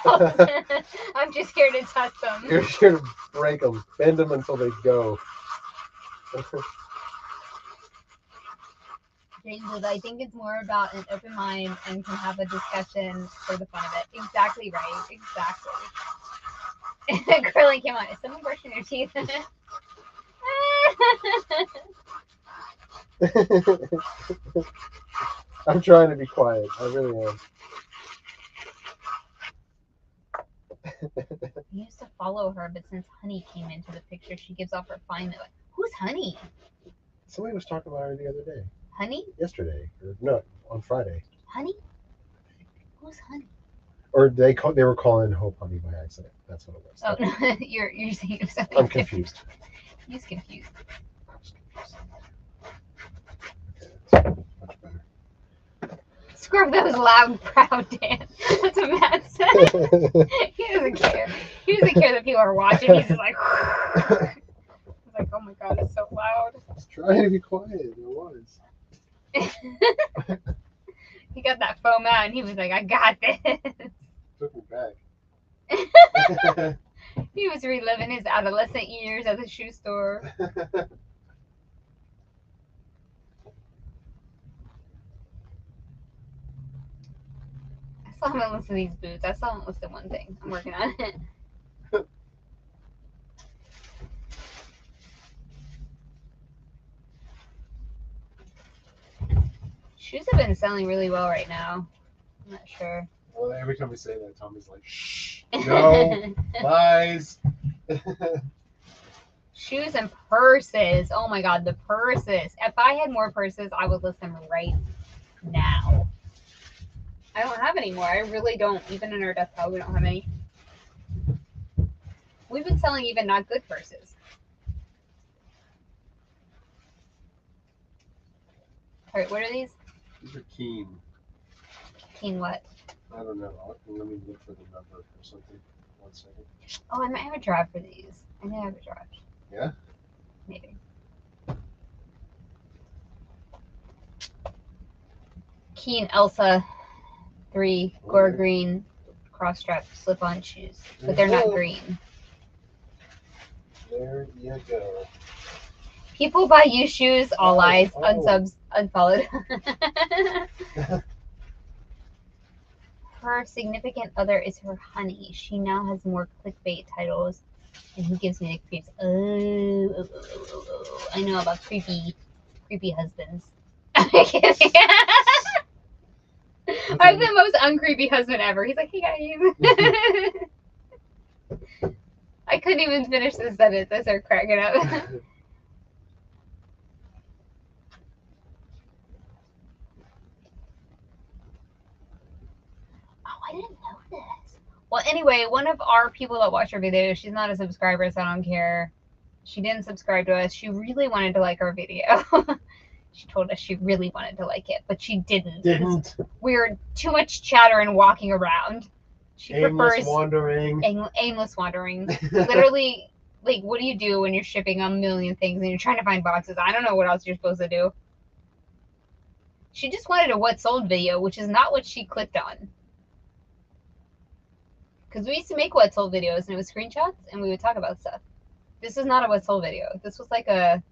I'm just here to test them. You're here to break them, bend them until they go. James, I think it's more about an open mind and can have a discussion for the fun of it. Exactly right. Exactly. Curling came on. Is someone brushing their teeth? I'm trying to be quiet. I really am. I used to follow her, but since Honey came into the picture, she gives off her fine note. Who's Honey? Somebody was talking about her the other day. Honey? Yesterday. Or no, on Friday. Honey? Who's Honey? Or they were calling Hope Honey by accident. That's what it was. Oh, no, you're saying something. I'm confused. He's confused. I was confused. Okay, that's much better. Scrub those loud, proud Dan. That's what Matt said. He doesn't care. He doesn't care that people are watching. He's just like, he's like, oh my god, it's so loud. I was trying to be quiet. It was. He got that foam out and he was like, I got this. Took me back. He was reliving his adolescent years at the shoe store. I still haven't listed these boots. I still haven't listed one thing. I'm working on it. Shoes have been selling really well right now. I'm not sure. Well, every time we say that, Tommy's like, shh, no, lies. Shoes and purses. Oh my god, the purses. If I had more purses, I would list them right now. I don't have any more. I really don't. Even in our death pile, we don't have any. We've been selling even not good purses. All right, what are these? These are Keen. Keen what? I don't know. Let me look for the number or something. 1 second. Oh, I might have a drive for these. I may have a drive. Yeah? Maybe. Keen Elsa 3 Gore Green cross strap slip on shoes. But they're not green. There you go. People buy used shoes, all lies, unsubs, unfollowed. Her significant other is her honey. She now has more clickbait titles. And who gives me the creeps? Oh, I know about creepy husbands. I'm kidding. I'm the most uncreepy husband ever. He's like, hey guys. I couldn't even finish the sentence. I started cracking up. Oh, I didn't know this. Well, anyway, one of our people that watch our videos, she's not a subscriber, so I don't care. She didn't subscribe to us. She really wanted to like our video. She told us she really wanted to like it, but she didn't. We're too much chatter and walking around. She prefers wandering. Aimless wandering. Literally, like, what do you do when you're shipping a million things and you're trying to find boxes? I don't know what else you're supposed to do. She just wanted a what sold video, which is not what she clicked on. Because we used to make what sold videos and it was screenshots and we would talk about stuff. This is not a what sold video. This was like a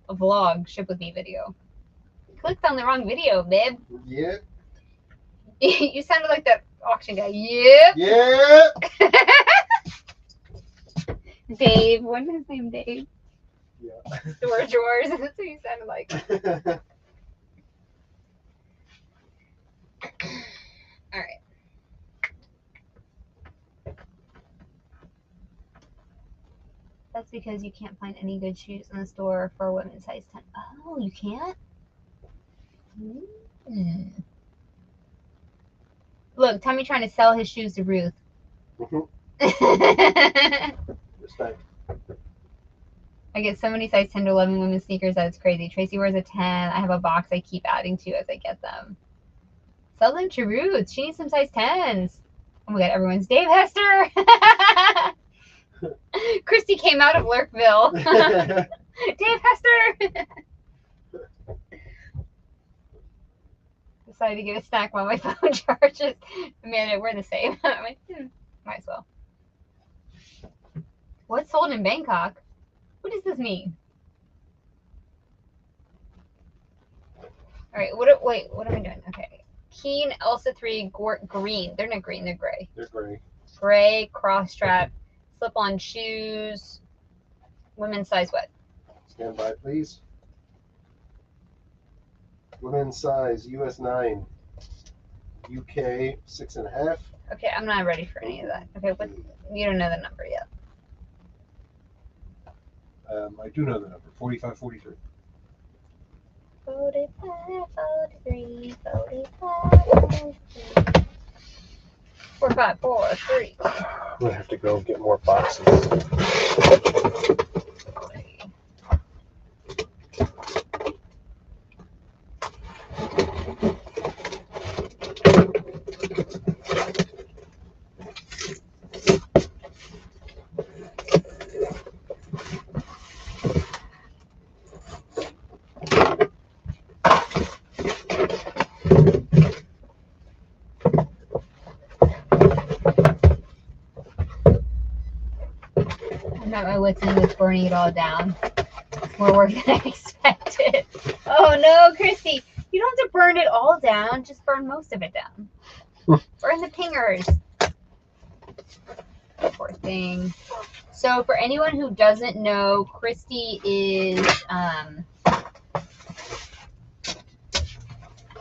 vlog, ship with me video. You clicked on the wrong video, babe. Yep. You sounded like that auction guy. Yep. Yep. Dave. Wasn't his name Dave? Yeah. Store drawers. That's what he sounded like. All right. That's because you can't find any good shoes in the store for a women's size 10. Oh, you can't? Look, Tommy trying to sell his shoes to Ruth. Respect. I get so many size 10 to 11 women's sneakers that it's crazy. Tracy wears a 10. I have a box I keep adding to as I get them. Sell them to Ruth. She needs some size 10s. Oh my god, everyone's Dave Hester. Christy came out of Lurkville. Dave Hester. Decided to get a snack while my phone charges. Man, we're the same. I'm like, might as well. What's sold in Bangkok? What does this mean? All right, wait, what am I doing? Okay. Keen, Elsa 3, green. They're not green, they're gray. They're gray. Gray, cross strap, slip on shoes. Women's size what? Stand by, please. Women's size, US 9. UK 6.5. Okay, I'm not ready for any of that. Okay, what? You don't know the number yet. I do know the number. 45, 43. 45, 43, 45, 43. 45, 43. I'm gonna have to go get more boxes. I'm at my wits' end with burning it all down. More work than I expected. Oh no, Christy. You don't have to burn it all down. Just burn most of it down. Burn the pingers. Poor thing. So for anyone who doesn't know, Christy is,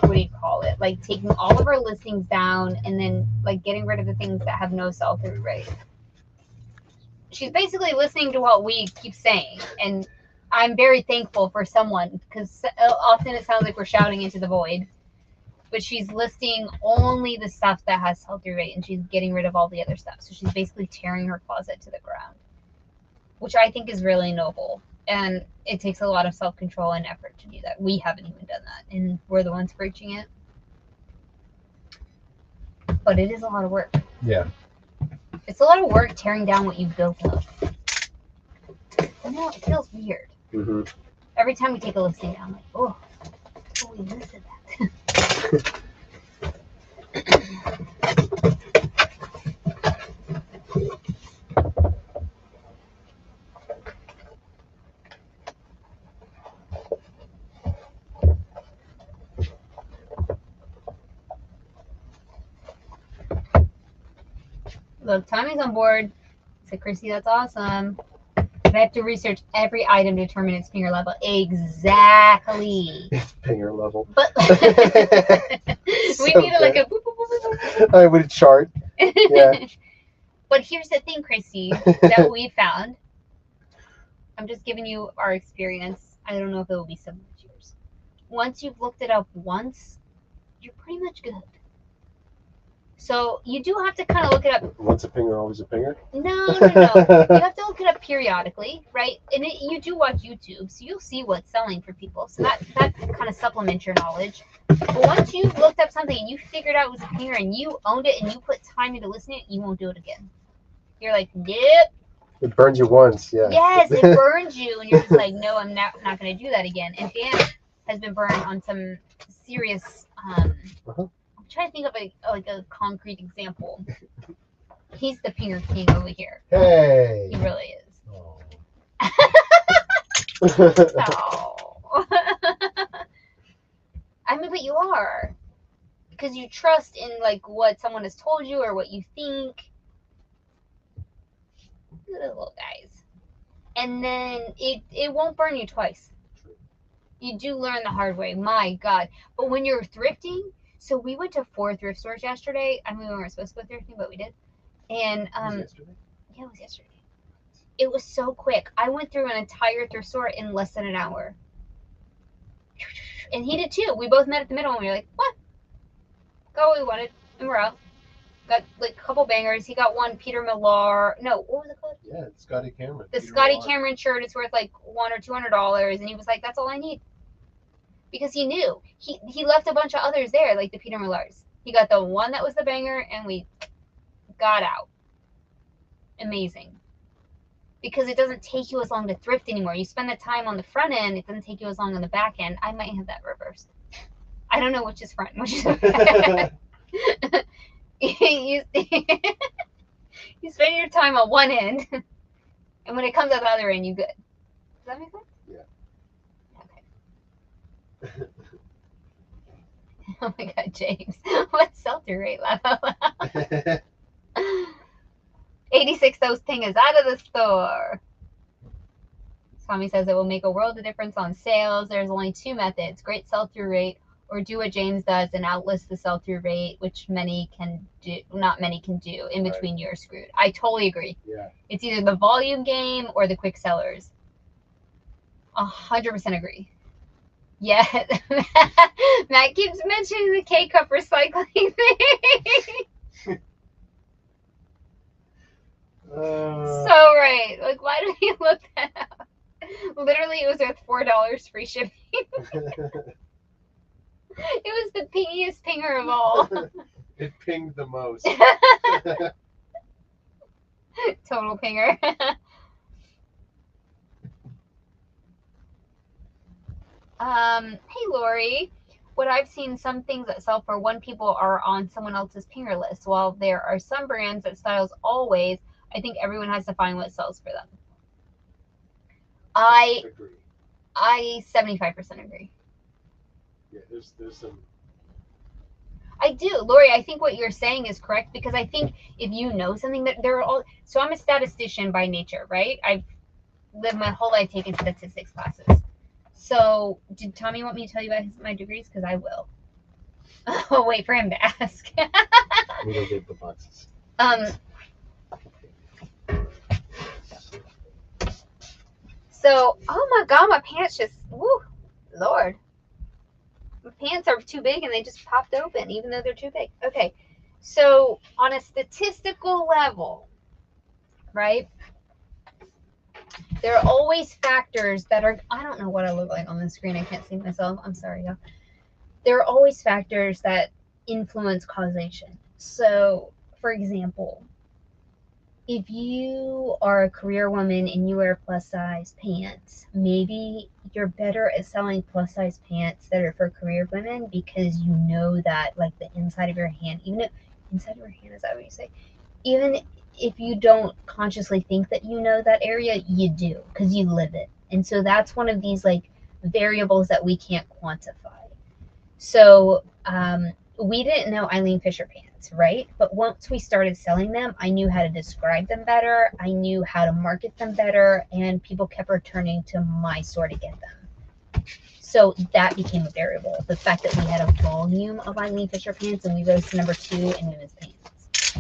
what do you call it? Like taking all of our listings down and then like getting rid of the things that have no sell-through rate. She's basically listening to what we keep saying, and I'm very thankful for someone because often it sounds like we're shouting into the void, but she's listing only the stuff that has sell-through rate and she's getting rid of all the other stuff. So she's basically tearing her closet to the ground, which I think is really noble, and it takes a lot of self-control and effort to do that. We haven't even done that, and we're the ones preaching it, but it is a lot of work. Yeah. It's a lot of work tearing down what you've built up. You know, it feels weird. Mm-hmm. Every time we take a listing down, I'm like, oh, we listed that. Look, Tommy's on board. I said, Chrissy, that's awesome. I have to research every item to determine its finger level. Exactly. It's finger level. But we So need like good. a boop, boop, boop, boop, boop. I would chart. Yeah. But here's the thing, Chrissy, that we found. I'm just giving you our experience. I don't know if it will be similar to yours. Once you've looked it up once, you're pretty much good. So you do have to kind of look it up. Once a pinger, always a pinger? No. You have to look it up periodically, right? And you do watch YouTube, so you'll see what's selling for people. So that kind of supplements your knowledge. But once you've looked up something and you figured out it was a pinger and you owned it and you put time into listening to it, you won't do it again. You're like, nope. It burns you once, yeah. Yes, it burns you, and you're just like, no, I'm not going to do that again. And Dan has been burned on some serious. I'm trying to think of a concrete example. He's the pinger king over here. Hey. He really is. Oh. Oh. I mean, but you are, because you trust in like what someone has told you or what you think. Little guys, and then it won't burn you twice. You do learn the hard way. My God! But when you're thrifting, so we went to 4 thrift stores yesterday. I mean, we weren't supposed to go thrifting, but we did. And Yesterday? Yeah, it was yesterday. It was so quick. I went through an entire thrift store in less than an hour. And he did too. We both met at the middle and we were like, what? Got what we wanted, and we're out. Got like a couple bangers. He got one Peter Millar. No, what was it called? Yeah, it's Scotty Cameron. The Peter Scotty Millar. Cameron shirt is worth like $100 or $200, and he was like, "That's all I need," because he knew he left a bunch of others there, like the Peter Millars. He got the one that was the banger, and we got out. Amazing. Because it doesn't take you as long to thrift anymore. You spend the time on the front end, it doesn't take you as long on the back end. I might have that reversed. I don't know which is front, which is back. you spend your time on one end, and when it comes out the other end, you good. Does that make sense? Yeah. Okay. Oh my God, James. What sell-through rate level? 86, those thing is out of the store. Tommy says it will make a world of difference on sales. There's only 2 methods: great sell-through rate, or do what James does and outlist the sell-through rate, which many can do. Not many can do. In between, you're screwed. I totally agree. Yeah. It's either the volume game or the quick sellers. 100% agree. Yeah. Matt keeps mentioning the K-cup recycling thing. So right. Like, why do we look that up? Literally, it was worth $4 free shipping. It was the pingiest pinger of all. It pinged the most. Total pinger. Hey Lori. What I've seen, some things that sell for one people are on someone else's pinger list. While there are some brands that styles always, I think everyone has to find what sells for them. I agree. I 75% agree. Yeah, there's some. I do, Lori. I think what you're saying is correct, because I think if you know something that they're all. So I'm a statistician by nature, right? I've lived my whole life taking statistics classes. So did Tommy want me to tell you about my degrees? Because I will. I'll wait for him to ask. We don't get the boxes. So, oh my God, my pants just, woo, Lord. My pants are too big and they just popped open, even though they're too big. Okay, so on a statistical level, right, there are always factors that are, I don't know what I look like on the screen. I can't see myself. I'm sorry, y'all. There are always factors that influence causation. So, for example, if you are a career woman and you wear plus size pants, maybe you're better at selling plus size pants that are for career women, because you know that, like, the inside of your hand, even if inside of your hand, is that what you say? Even if you don't consciously think that you know that area, you do, because you live it. And so that's one of these like variables that we can't quantify. So we didn't know Eileen Fisher pants, right? But once we started selling them, I knew how to describe them better. I knew how to market them better, and people kept returning to my store to get them. So that became a variable. The fact that we had a volume of Eileen Fisher pants and we rose to number 2 in women's pants.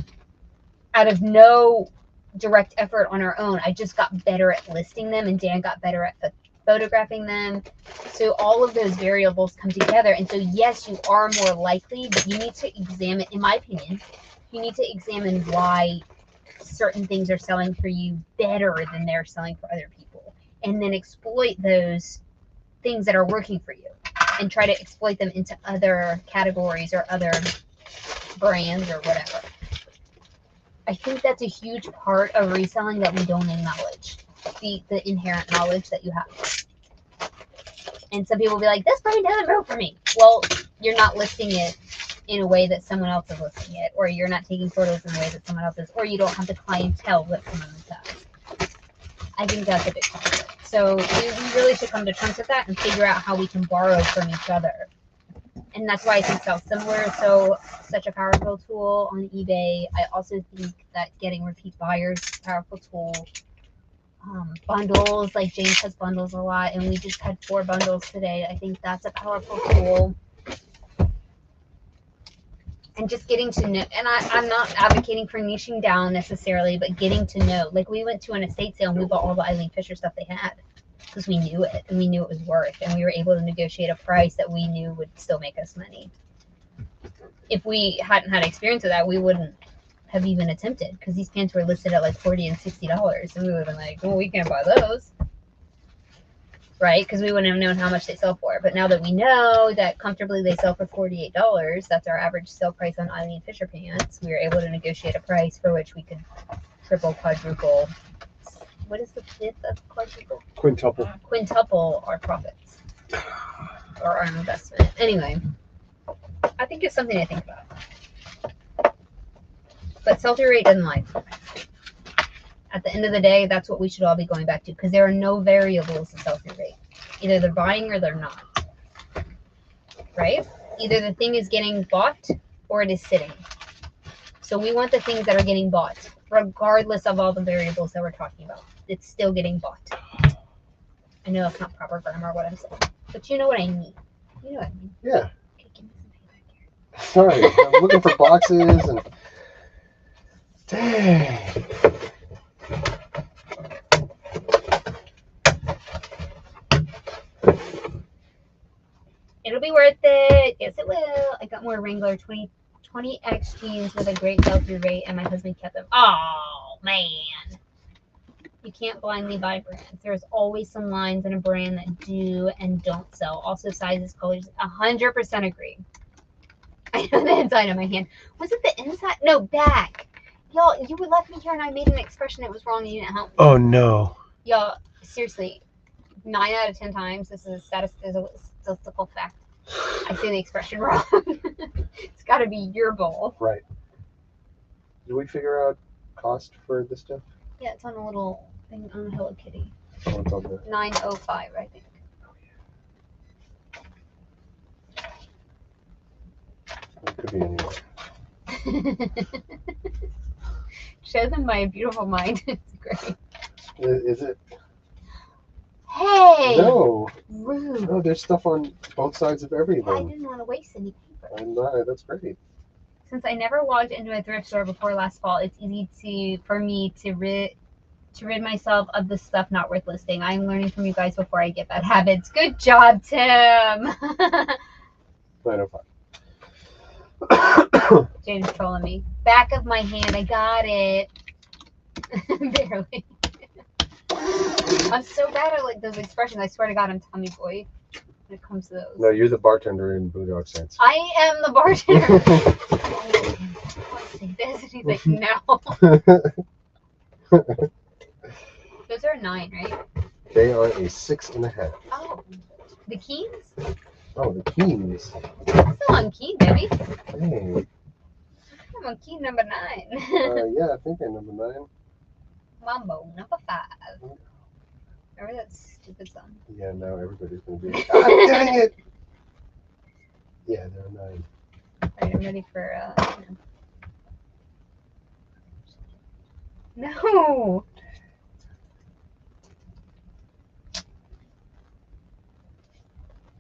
Out of no direct effort on our own, I just got better at listing them, and Dan got better at photographing them. So all of those variables come together. And so, yes, you are more likely, but you need to examine, in my opinion, you need to examine why certain things are selling for you better than they're selling for other people. And then exploit those things that are working for you and try to exploit them into other categories or other brands or whatever. I think that's a huge part of reselling that we don't acknowledge, the inherent knowledge that you have. And some people will be like, this brand doesn't move for me. Well, you're not listing it in a way that someone else is listing it, or you're not taking photos in a way that someone else is, or you don't have the clientele that someone else has. I think that's a big part of it. So we really should come to terms with that and figure out how we can borrow from each other. And that's why I think Sell Similar is such a powerful tool on eBay. I also think that getting repeat buyers is a powerful tool. Bundles, like James has bundles a lot, and we just had 4 bundles today. I think that's a powerful tool. And just getting to know, and I'm not advocating for niching down necessarily, but getting to know. Like, we went to an estate sale and we bought all the Eileen Fisher stuff they had because we knew it and we knew it was worth, and we were able to negotiate a price that we knew would still make us money. If we hadn't had experience with that, we wouldn't have even attempted, because these pants were listed at like $40 and $60, and we would have been like, well, we can't buy those, right? Because we wouldn't have known how much they sell for. But now that we know that comfortably they sell for $48, that's our average sale price on Eileen Fisher pants, we were able to negotiate a price for which we could triple, quadruple, what is the fifth of quadruple? Quintuple our profits or our investment. Anyway, I think it's something to think about. But sell-through rate doesn't lie. At the end of the day, that's what we should all be going back to, because there are no variables in sell-through rate. Either they're buying or they're not. Right? Either the thing is getting bought or it is sitting. So we want the things that are getting bought, regardless of all the variables that we're talking about. It's still getting bought. I know it's not proper grammar what I'm saying, but you know what I mean. You know what I mean. Yeah. Okay, give me some feedback here. Sorry, I'm looking for boxes and. Dang. It'll be worth it. Yes, it will. I got more Wrangler 20X jeans with a great sell-through rate, and my husband kept them. Oh, man. You can't blindly buy brands. There's always some lines in a brand that do and don't sell. Also, sizes, colors. 100% agree. I know the inside of my hand. Was it the inside? No, back. Y'all, you left me here and I made an expression that was wrong and you didn't help me. Oh, no. Y'all, seriously, 9 out of 10 times, this is a statistical fact, I say the expression wrong. It's got to be your bowl. Right. Did we figure out cost for this stuff? Yeah, it's on a little thing on Hello Kitty. Oh, it's on the... 905, I think. It could be anywhere. Show them my beautiful mind. It's great. Is it? Hey! No. Rude. No, there's stuff on both sides of everything. I didn't want to waste any paper. I'm not. That's great. Since I never walked into a thrift store before last fall, it's easy for me to rid myself of the stuff not worth listing. I'm learning from you guys before I get bad habits. Good job, Tim. 905. James trolling me. Back of my hand. I got it. Barely. I'm so bad at like those expressions. I swear to God, I'm Tommy Boy when it comes to those. No, you're the bartender in Boondock Saints. I am the bartender. Say this, and he's like, no. Those are 9, right? They are a 6.5. Oh, the Keens? Oh, the Keens. I'm still on Keen, baby. Hey. I'm on Keen number 9. Yeah, I think I'm number 9. Mambo number 5. Remember that stupid song? Yeah, now everybody's going to be like, God dang it! Yeah, they're 9. Alright, I'm ready for no.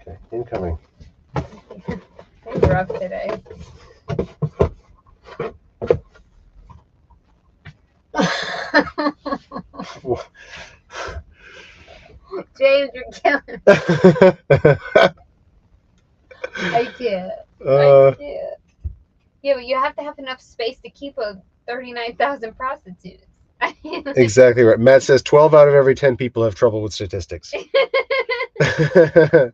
Okay, incoming. It's rough today. James, you're killing me. I can't. I can't. Yeah, but you have to have enough space to keep 39,000 prostitutes. Exactly right. Matt says 12 out of every 10 people have trouble with statistics. True.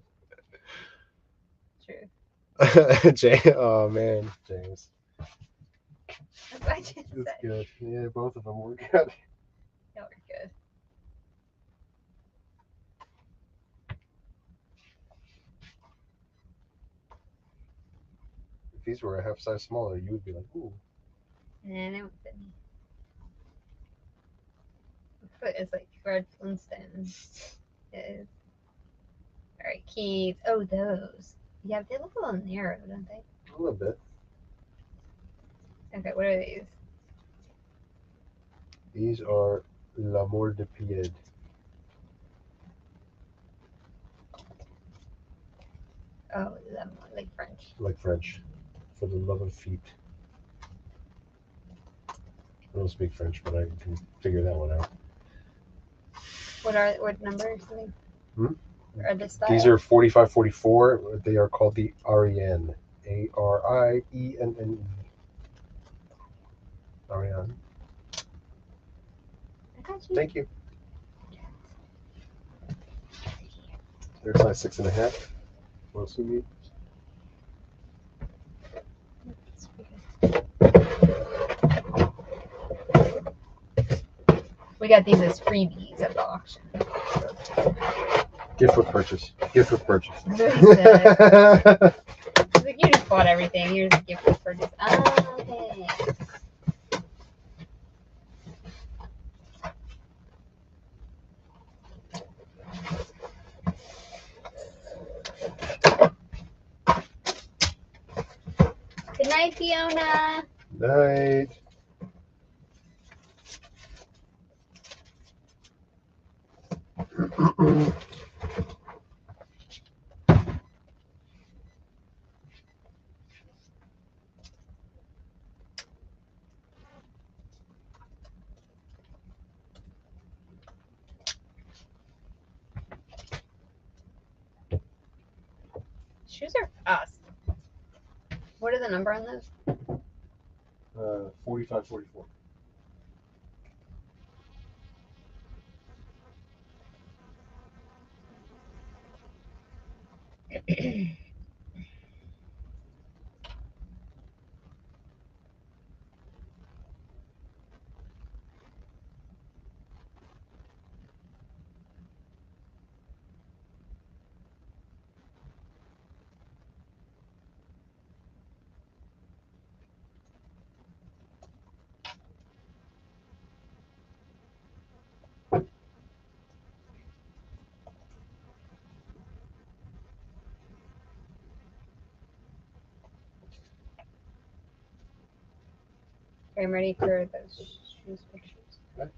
Oh man, James. That's what I just It's said. good. Yeah, both of them were good. Y'all are good. If these were a half size smaller, you would be like, ooh. And it won't fit me. My foot is like Fred Flintstone. It is. Alright, keys. Oh, those. Yeah, they look a little narrow, don't they? A little bit. Okay, what are these? These are l'amour de pied. Oh, like French. Like French. For the love of feet. I don't speak French, but I can figure that one out. What number or something? Are the styles? These are 45, 44. They are called the Arienne. Arienne. Arienne. I got you. Thank you. They're size 6.5. Want to see me? We got these as freebies at the auction. Gift with purchase. Gift with purchase. Like, you just bought everything. Here's a gift with purchase. Okay. Good night, Fiona. Night. Shoes are fast. What are the number on those? 45, 44. Okay, I'm ready for those shoes pictures. Okay.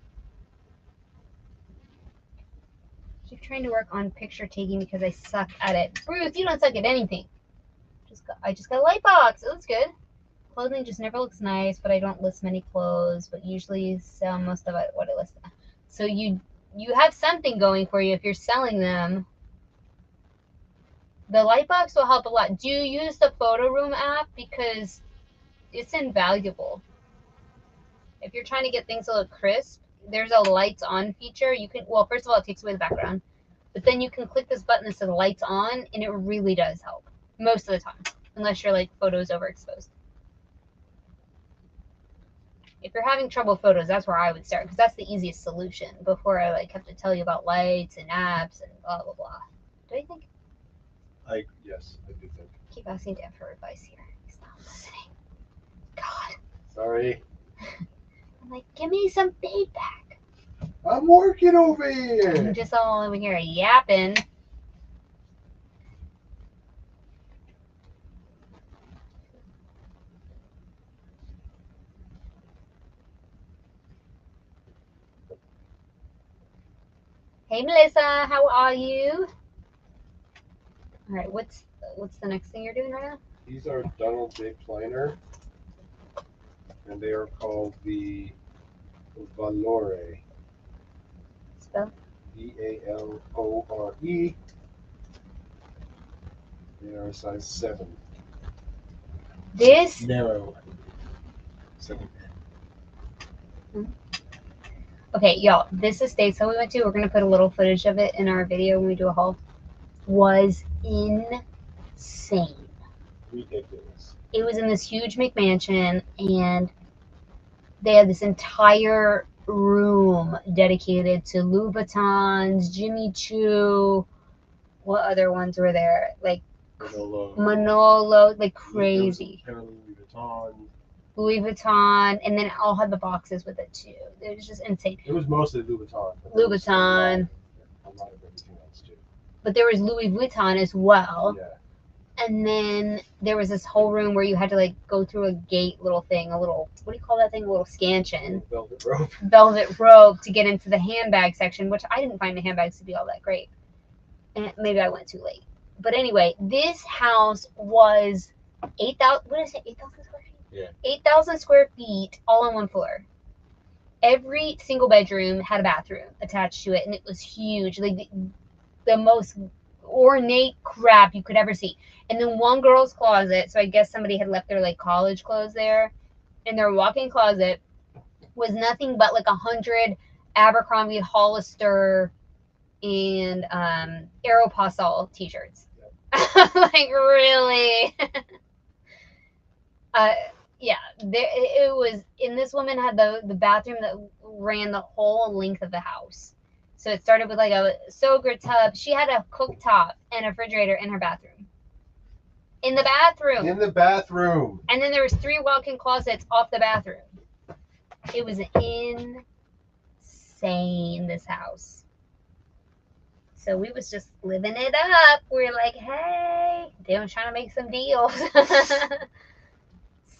Keep trying to work on picture taking because I suck at it. Bruce, you don't suck at anything. I just got a light box. It looks good. Clothing just never looks nice, but I don't list many clothes, but usually sell most of it what I list. So you have something going for you if you're selling them. The light box will help a lot. Do you use the photo room app? Because it's invaluable. If you're trying to get things to look crisp, there's a lights on feature. You can, well, first of all, it takes away the background, but then you can click this button that says lights on, and it really does help most of the time, unless your like photos overexposed. If you're having trouble with photos, that's where I would start because that's the easiest solution before I like have to tell you about lights and apps and blah blah blah. Do you think? Yes, I do think. Keep asking Dan for advice here. He's not listening. God. Sorry. I'm like, give me some feedback. I'm working over here. I'm just all over here yapping. Hey Melissa, how are you? All right, what's the next thing you're doing right now? These are Donald J. Pliner, and they are called the Valore. Spell. Valore. They are a size 7. This Narrow. 7. okay, y'all. This estate sale we went to. We're gonna put a little footage of it in our video when we do a haul. Was insane. Ridiculous. It was in this huge McMansion, and they had this entire room dedicated to Louis Vuittons, Jimmy Choo. What other ones were there? Like Manolo, like crazy. Louis Vuitton, and then it all had the boxes with it too. It was just insane. It was mostly Louis Vuitton. Louis Vuitton. A lot of everything else too. But there was Louis Vuitton as well. Yeah. And then there was this whole room where you had to like go through a gate little thing, a little, what do you call that thing? A little scansion. Velvet rope. Velvet rope to get into the handbag section, which I didn't find the handbags to be all that great. And maybe I went too late. But anyway, this house was 8,000, what is it, 8,000 square feet? Yeah. 8,000 square feet all on one floor. Every single bedroom had a bathroom attached to it, and it was huge. Like the most ornate crap you could ever see. And then one girl's closet, so I guess somebody had left their like college clothes there, and their walk-in closet was nothing but like 100 Abercrombie, Hollister, and Aeropostale t-shirts. Like really. Yeah, it was. And this woman had the bathroom that ran the whole length of the house. So it started with like a soaker tub. She had a cooktop and a refrigerator in her bathroom. In the bathroom. In the bathroom. And then there was 3 walk-in closets off the bathroom. It was insane, this house. So we was just living it up. We were like, hey, they were trying to make some deals.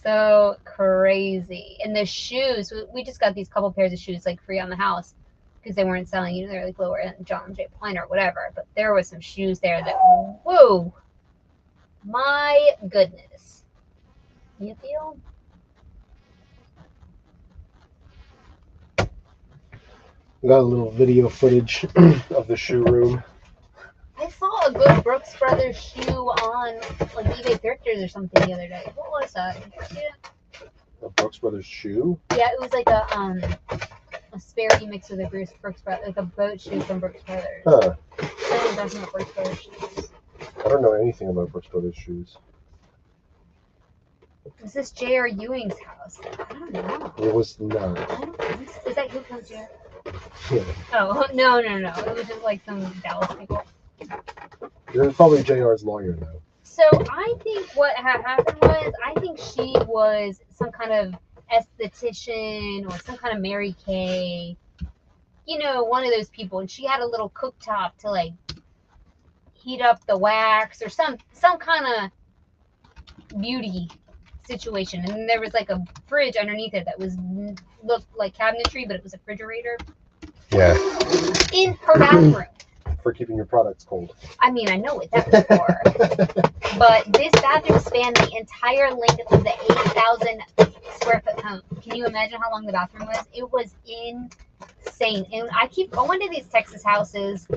So crazy. And the shoes, we just got these couple pairs of shoes like free on the house because they weren't selling, you know, they're like lower end John J. Pliner or whatever. But there was some shoes there that, whoa, my goodness. You feel? We got a little video footage of the shoe room. I saw a good Brooks Brothers shoe on like eBay Thrifter's or something the other day. What was that? Yeah. A Brooks Brothers shoe? Yeah, it was like a Sperry mixed with a Brooks Brothers, like a boat shoe from Brooks Brothers. Huh. I think that's not Brooks Brothers shoes. I don't know anything about Brooks Brothers shoes. Is this J.R. Ewing's house? I don't know. It was not. I don't think so. Is that who comes here? Yeah. Oh, no. It was just like some Dallas people. You're probably JR's lawyer though. So I think what had happened was, I think she was some kind of esthetician or some kind of Mary Kay, you know, one of those people, and she had a little cooktop to like heat up the wax or some kind of beauty situation. And then there was like a fridge underneath it that was looked like cabinetry, but it was a refrigerator. Yeah. In her bathroom. For keeping your products cold. I mean, I know what that was for. But this bathroom spanned the entire length of the 8,000 square foot home. Can you imagine how long the bathroom was? It was insane. And I keep going to these Texas houses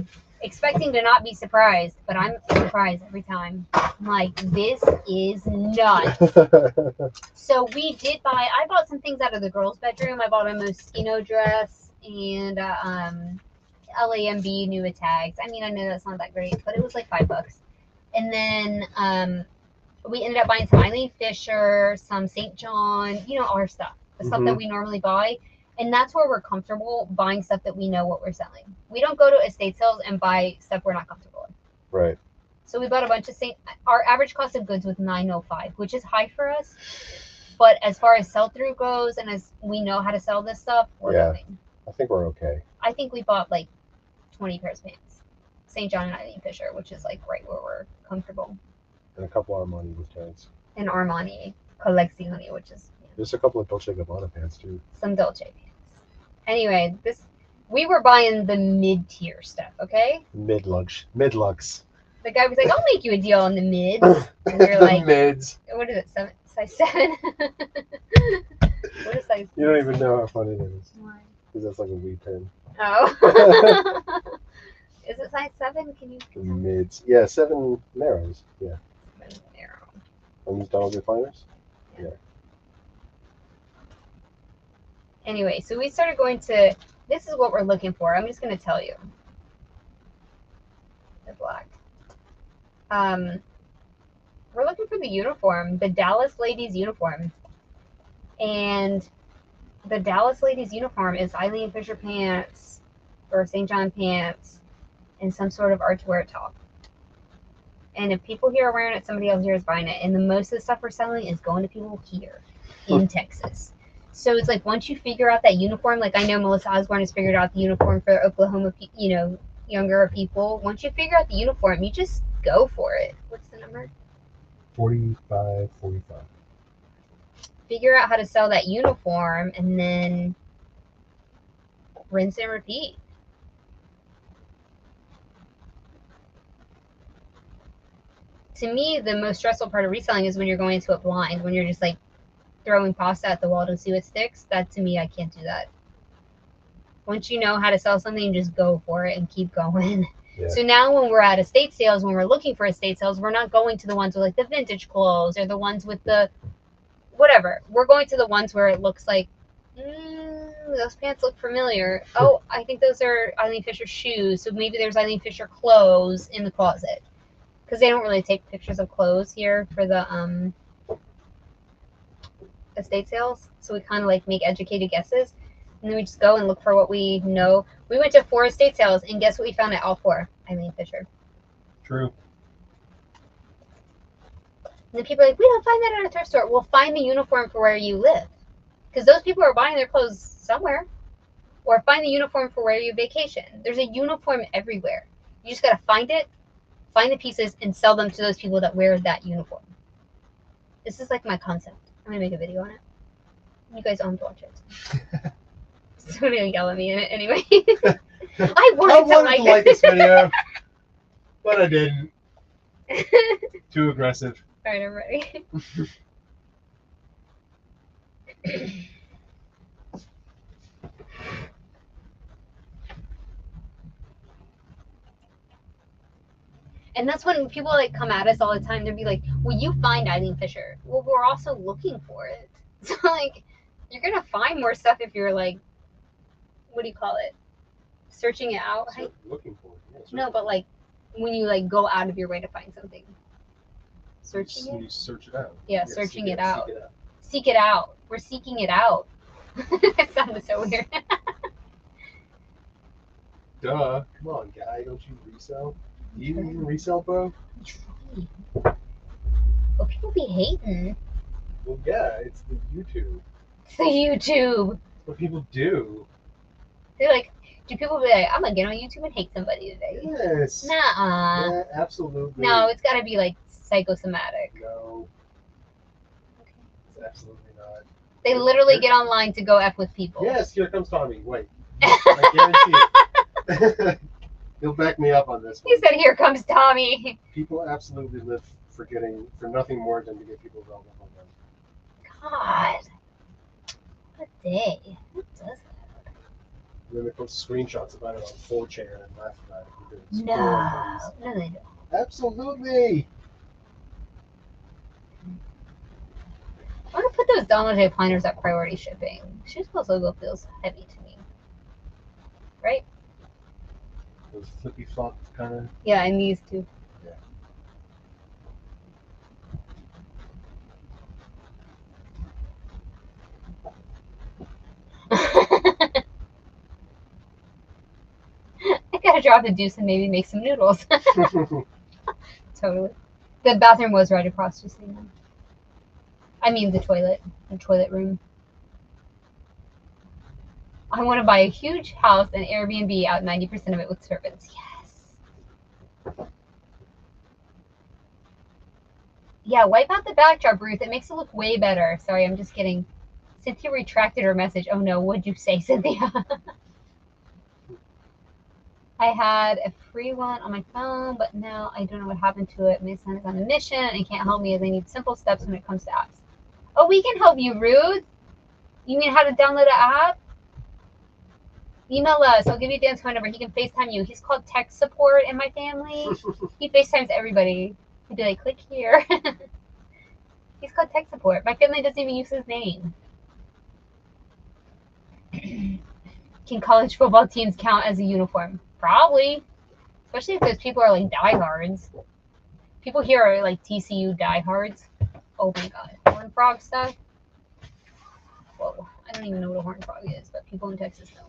expecting to not be surprised, but I'm surprised every time. I'm like, this is nuts. So we did I bought some things out of the girls' bedroom. I bought a Moschino dress and LAMB new tags. I mean, I know that's not that great, but it was like $5. And then we ended up buying some Eileen Fisher, some St. John, you know, our stuff, the stuff that we normally buy. And that's where we're comfortable buying stuff that we know what we're selling. We don't go to estate sales and buy stuff we're not comfortable with. Right. So we bought a bunch of our average cost of goods was $905, which is high for us. But as far as sell-through goes, and as we know how to sell this stuff, we're going. I think we're okay. I think we bought like 20 pairs of pants. St. John and Eileen Fisher, which is like right where we're comfortable. And a couple Armani returns. And Armani Collezione, which is There's a couple of Dolce & Gabbana pants too. some Dolce pants. Anyway, We were buying the mid-tier stuff, okay? Mid-lux. The guy was like, I'll make you a deal on the mids. And we were The like, mids. what is it, size 7? What is size? You don't even know how funny that is. Why? Because that's like a weed pen. Oh. Is it size 7? Can you? The mids. Yeah, 7 narrows. Yeah. 7 narrow. On these Donald refiners? Yeah. Anyway, so we started going to, this is what we're looking for. I'm just going to tell you. They're black. We're looking for the uniform, the Dallas ladies uniform. And the Dallas ladies uniform is Eileen Fisher pants or St. John pants and some sort of art to wear top. And if people here are wearing it, somebody else here is buying it. And the most of the stuff we're selling is going to people here in Texas. So it's like once you figure out that uniform, like I know Melissa Osborne has figured out the uniform for Oklahoma, younger people. Once you figure out the uniform, you just go for it. What's the number? 4545. Figure out how to sell that uniform and then rinse and repeat. To me, the most stressful part of reselling is when you're going into it blind, when you're just like throwing pasta at the wall to see what sticks. That to me, I can't do that. Once you know how to sell something, just go for it and keep going. Yeah. So now when we're at estate sales, when we're looking for estate sales, we're not going to the ones with like the vintage clothes or the ones with the whatever. We're going to the ones where it looks like, those pants look familiar. Oh, I think those are Eileen Fisher shoes. So maybe there's Eileen Fisher clothes in the closet. Because they don't really take pictures of clothes here for the estate sales. So we kind of like make educated guesses. And then we just go and look for what we know. We went to 4 estate sales, and guess what we found at all 4? Eileen Fisher. True. And then people are like, we don't find that at a thrift store. We'll find the uniform for where you live. Because those people are buying their clothes somewhere. Or find the uniform for where you vacation. There's a uniform everywhere. You just got to find it, find the pieces, and sell them to those people that wear that uniform. This is like my concept. I'm going to make a video on it. You guys don't have to watch it. Somebody will yell at me in it anyway. I wanted to like this video, but I didn't. Too aggressive. All right, I'm ready. And that's when people like come at us all the time. They'll be like, "Well, you find Eileen Fisher." Well, we're also looking for it. So like, you're gonna find more stuff if you're like, what do you call it? Searching it out. Looking for it. Yeah, no, but like when you like go out of your way to find something. Searching it. You search it out. Yeah, searching it out. Seek it out. We're seeking it out. That sounded so weird. Duh. Come on, guy. Don't you resell? Do you even resell, bro? Well, people be hating. Well, yeah, it's the YouTube. It's the YouTube. It's what people do. They're like, do people be like, I'm gonna get on YouTube and hate somebody today? Yes. Nuh-uh. Yeah, absolutely. No, it's gotta be like psychosomatic. No. It's absolutely not. They literally get online to go F with people. Yes, here comes Tommy. Wait. I guarantee it. He'll back me up on this one. He said, here comes Tommy. People absolutely live for nothing more than to get people riled up on them. God. What a day. Who does that? And then they post screenshots about it on 4chan and laugh about it. No, they don't. Absolutely. I want to put those Donald J. Planners at priority shipping. Shoes Plus logo feels heavy to me. Right? Those flippy flop kind of. Yeah, and these two. Yeah. I gotta drop the deuce and maybe make some noodles. Totally. The bathroom was right across, just so you know. I mean the toilet room. I want to buy a huge house and Airbnb out 90% of it with servants. Yes. Yeah, wipe out the backdrop, Ruth. It makes it look way better. Sorry, I'm just kidding. Cynthia retracted her message. Oh no, what'd you say, Cynthia? I had a free one on my phone, but now I don't know what happened to it. My son is on a mission and can't help me as I need simple steps when it comes to apps. Oh, we can help you, Ruth. You mean how to download an app? Email us. I'll give you Dan's phone number. He can FaceTime you. He's called tech support in my family. He FaceTimes everybody. He'd be like, click here. He's called tech support. My family doesn't even use his name. Can college football teams count as a uniform? Probably. Especially if those people are like diehards. People here are like TCU diehards. Oh my god. Horn frog stuff? Whoa. I don't even know what a horn frog is, but people in Texas know.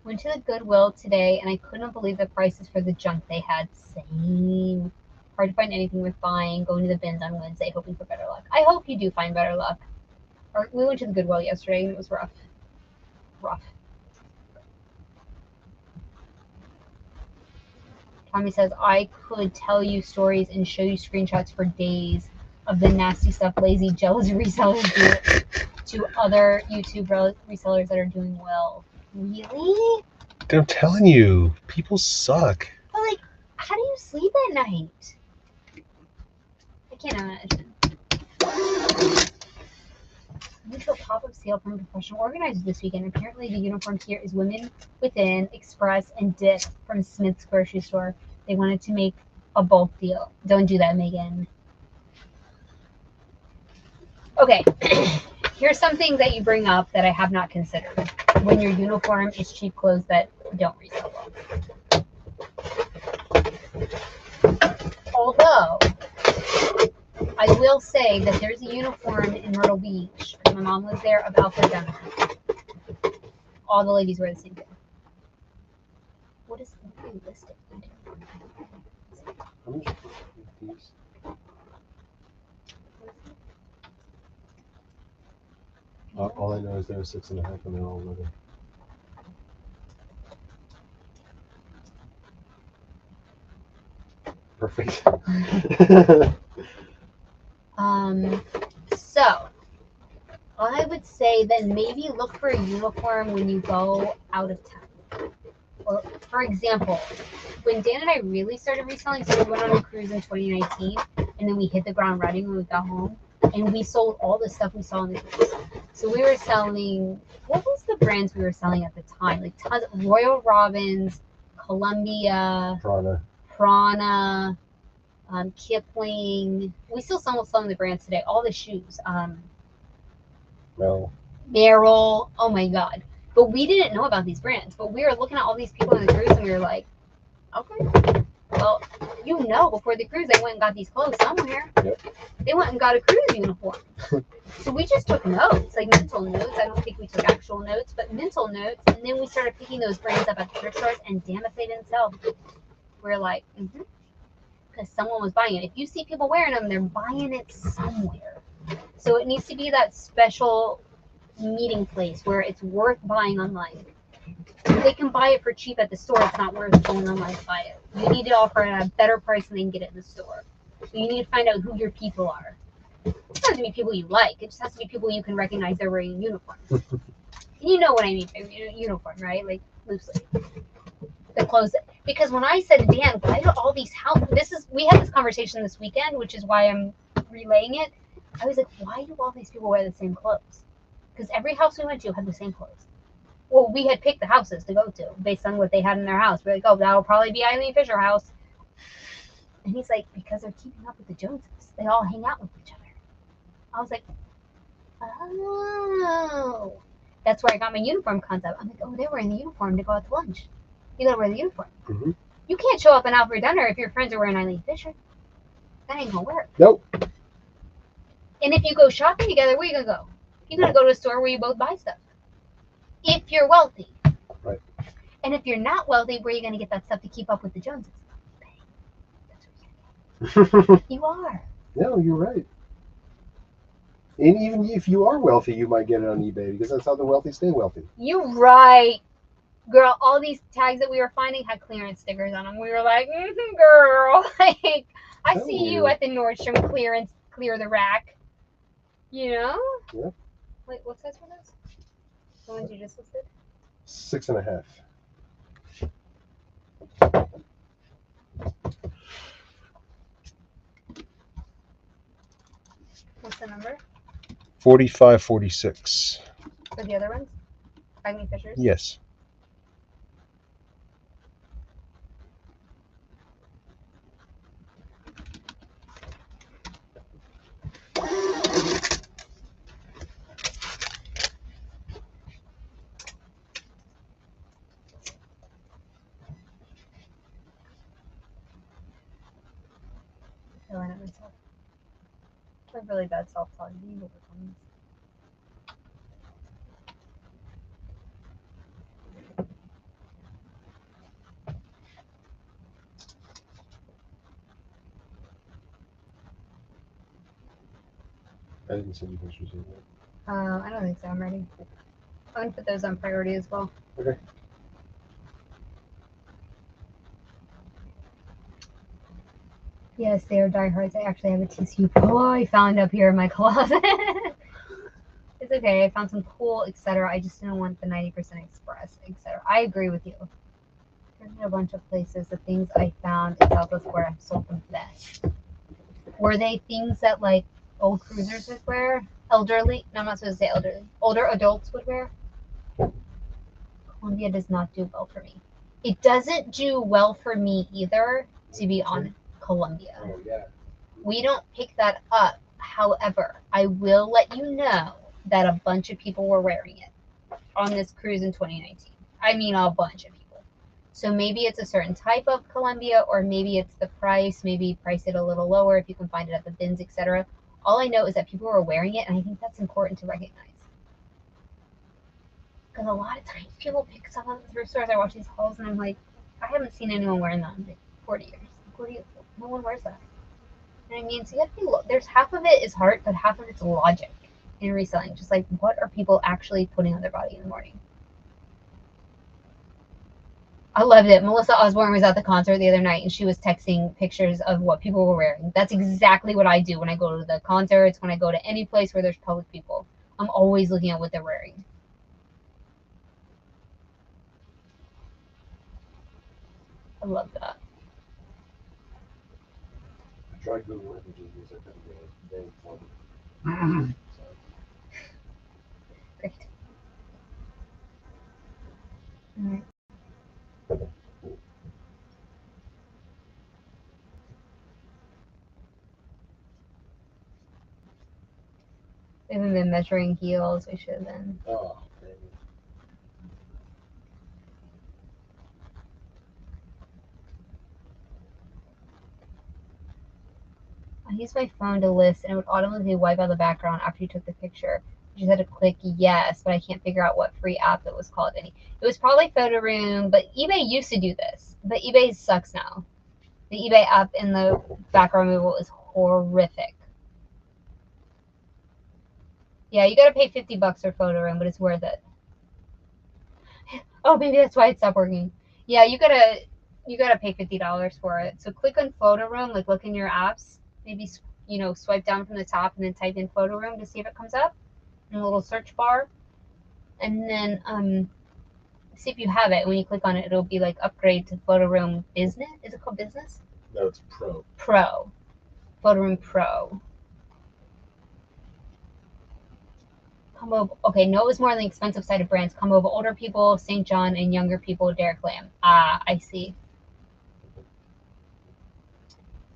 Went to the Goodwill today and I couldn't believe the prices for the junk they had. Same. Hard to find anything worth buying. Going to the bins on Wednesday, hoping for better luck. I hope you do find better luck. We went to the Goodwill yesterday and it was rough. Rough. Tommy says, I could tell you stories and show you screenshots for days of the nasty stuff lazy, jealous resellers do to other YouTube resellers that are doing well. Really? I'm telling you, people suck. But like, how do you sleep at night? I can't imagine. Went to a pop-up sale from professional organizers this weekend. Apparently the uniform here is Women Within, Express, and Dip from Smith's grocery store. They wanted to make a bulk deal. Don't do that, Megan. Okay, here's something that you bring up that I have not considered. When your uniform is cheap clothes that don't resell well. Although, I will say that there's a uniform in Myrtle Beach, because my mom lives there, of Alfred Dunner. All the ladies wear the same thing. What is listed? All I know is they're 6.5 and they're all leather. Perfect. So I would say that maybe look for a uniform when you go out of town. Or, for example, when Dan and I really started reselling, so we went on a cruise in 2019, and then we hit the ground running when we got home, and we sold all the stuff we saw on the cruise. So we were selling, what was the brands we were selling at the time? Like tons of Royal Robbins, Columbia, Prana, Kipling. We still sell some of the brands today. All the shoes. Merrill. Oh my god. But we didn't know about these brands. But we were looking at all these people on the cruise and we were like, okay. Well, before the cruise, they went and got these clothes somewhere. Yep. They went and got a cruise uniform. So we just took notes, like mental notes. I don't think we took actual notes, but mental notes. And then we started picking those brands up at the thrift stores, and damn if they didn't sell. We're like, because someone was buying it. If you see people wearing them, they're buying it somewhere. So it needs to be that special meeting place where it's worth buying online. If they can buy it for cheap at the store, it's not worth going online to buy it. You need it offered at a better price than they can get it in the store. So you need to find out who your people are. It doesn't have to be people you like. It just has to be people you can recognize they're wearing uniforms. You know what I mean by uniform, right? Like loosely. The clothes. Because when I said to Dan, why do all these houses? We had this conversation this weekend, which is why I'm relaying it. I was like, why do all these people wear the same clothes? Because every house we went to had the same clothes. Well, we had picked the houses to go to based on what they had in their house. We're like, oh, that'll probably be Eileen Fisher house. And he's like, because they're keeping up with the Joneses. They all hang out with each other. I was like, oh. That's where I got my uniform concept. I'm like, oh, they're wearing the uniform to go out to lunch. You gotta wear the uniform. Mm-hmm. You can't show up in Alfred Dunner if your friends are wearing Eileen Fisher. That ain't gonna work. Nope. And if you go shopping together, where you gonna go? You're gonna go to a store where you both buy stuff. If you're wealthy. Right. And if you're not wealthy, where are you gonna get that stuff to keep up with the Joneses? That's where you're gonna get. You are. No, you're right. And even if you are wealthy, you might get it on eBay because that's how the wealthy stay wealthy. You're right. Girl, all these tags that we were finding had clearance stickers on them. We were like, girl, like, I see you at the Nordstrom clear the rack. You know? Yeah. Wait, what size were those? The ones you just listed? 6.5. What's the number 4546. for the other ones? Agni Fishers? Yes. Yelling at myself. I have really bad self-talk. You need to work on this. I didn't send you pictures of that. I don't think so. I'm ready. I'm gonna put those on priority as well. Okay. Yes, they are diehards. I actually have a TCU Pro I found up here in my closet. It's okay. I found some cool, etc. I just didn't want the 90% express, etc. I agree with you. There's a bunch of places, the things I found in Southwest where I sold them best. Were they things that like old cruisers would wear? Elderly? No, I'm not supposed to say elderly. Older adults would wear? Columbia does not do well for me. It doesn't do well for me either, to be honest. Columbia. Oh, yeah. We don't pick that up. However, I will let you know that a bunch of people were wearing it on this cruise in 2019. I mean, a bunch of people. So maybe it's a certain type of Columbia, or maybe it's the price. Maybe price it a little lower if you can find it at the bins, etc. All I know is that people were wearing it, and I think that's important to recognize. Because a lot of times people pick stuff up at the thrift stores. I watch these hauls, and I'm like, I haven't seen anyone wearing that in like 40 years. 40, no one wears that. You know what I mean? So you have to be, there's half of it is heart, but half of it's logic in reselling. Just like, what are people actually putting on their body in the morning? I loved it. Melissa Osborne was at the concert the other night, and she was texting pictures of what people were wearing. That's exactly what I do when I go to the concerts, when I go to any place where there's public people. I'm always looking at what they're wearing. I love that. I tried Google Images because I couldn't get a name for them. Great. All right. We haven't been measuring heels. We should have been. Oh, dang it. I used my phone to list, and it would automatically wipe out the background after you took the picture. You just had to click yes, but I can't figure out what free app it was called. It was probably Photo Room, but eBay used to do this. But eBay sucks now. The eBay app in the background removal is horrific. Yeah, you gotta pay $50 for Photo Room, but it's worth it. Oh, maybe that's why it stopped working. Yeah, you gotta pay $50 for it. So click on Photo Room, like look in your apps. Maybe swipe down from the top and then type in Photo Room to see if it comes up in a little search bar, and then see if you have it. When you click on it, it'll be like upgrade to Photo Room Business. Is it called Business? No, it's Pro. Pro. Photo Room Pro. Combo. Okay, no, it was more on the expensive side of brands. Combo of older people, St. John, and younger people, Derek Lam. Ah, I see.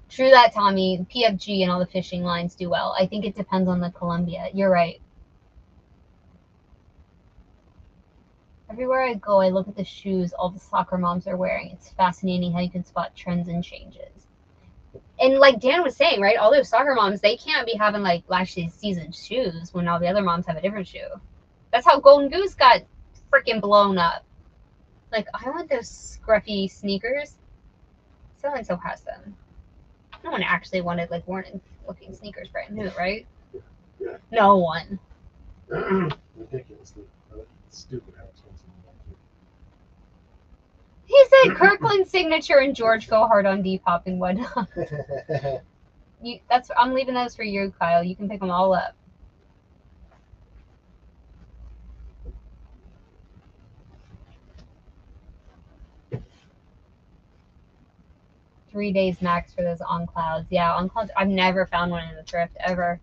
True that, Tommy. PFG and all the fishing lines do well. I think it depends on the Columbia. You're right. Everywhere I go, I look at the shoes all the soccer moms are wearing. It's fascinating how you can spot trends and changes. And like Dan was saying, right, all those soccer moms, they can't be having like last season's shoes when all the other moms have a different shoe. That's how Golden Goose got freaking blown up. Like, I want those scruffy sneakers. So and so has them. No one actually wanted like worn looking sneakers brand new, right? Yeah. No one. Ridiculously. Stupid how expensive He said Kirkland's signature and George go hard on Depop and whatnot. I'm leaving those for you, Kyle. You can pick them all up. 3 days max for those on clouds. Yeah, on clouds. I've never found one in the thrift ever.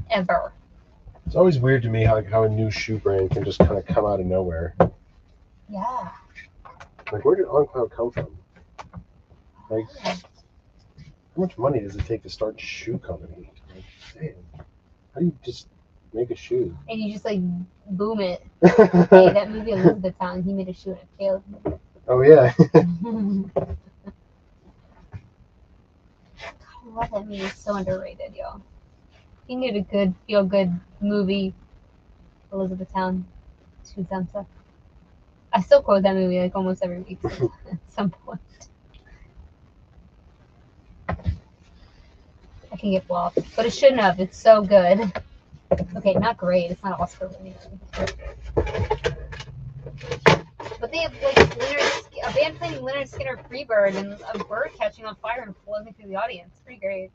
Ever. It's always weird to me how a new shoe brand can just kind of come out of nowhere. Yeah. Like, where did On Cloud come from? Like, how much money does it take to start a shoe company? Like, damn, how do you just make a shoe? And you just like boom it. Hey, that movie Elizabethtown, he made a shoe and it failed. Oh yeah. God, I love that movie. It's so underrated, y'all. He need a good, feel good movie. Elizabethtown, 2 thumbs up. I still quote that movie like almost every week at some point. I can get flopped, but it shouldn't have. It's so good. Okay, not great. It's not Oscar winning. But they have like a band playing Leonard Skinner Freebird and a bird catching on fire and floating through the audience. It's pretty great.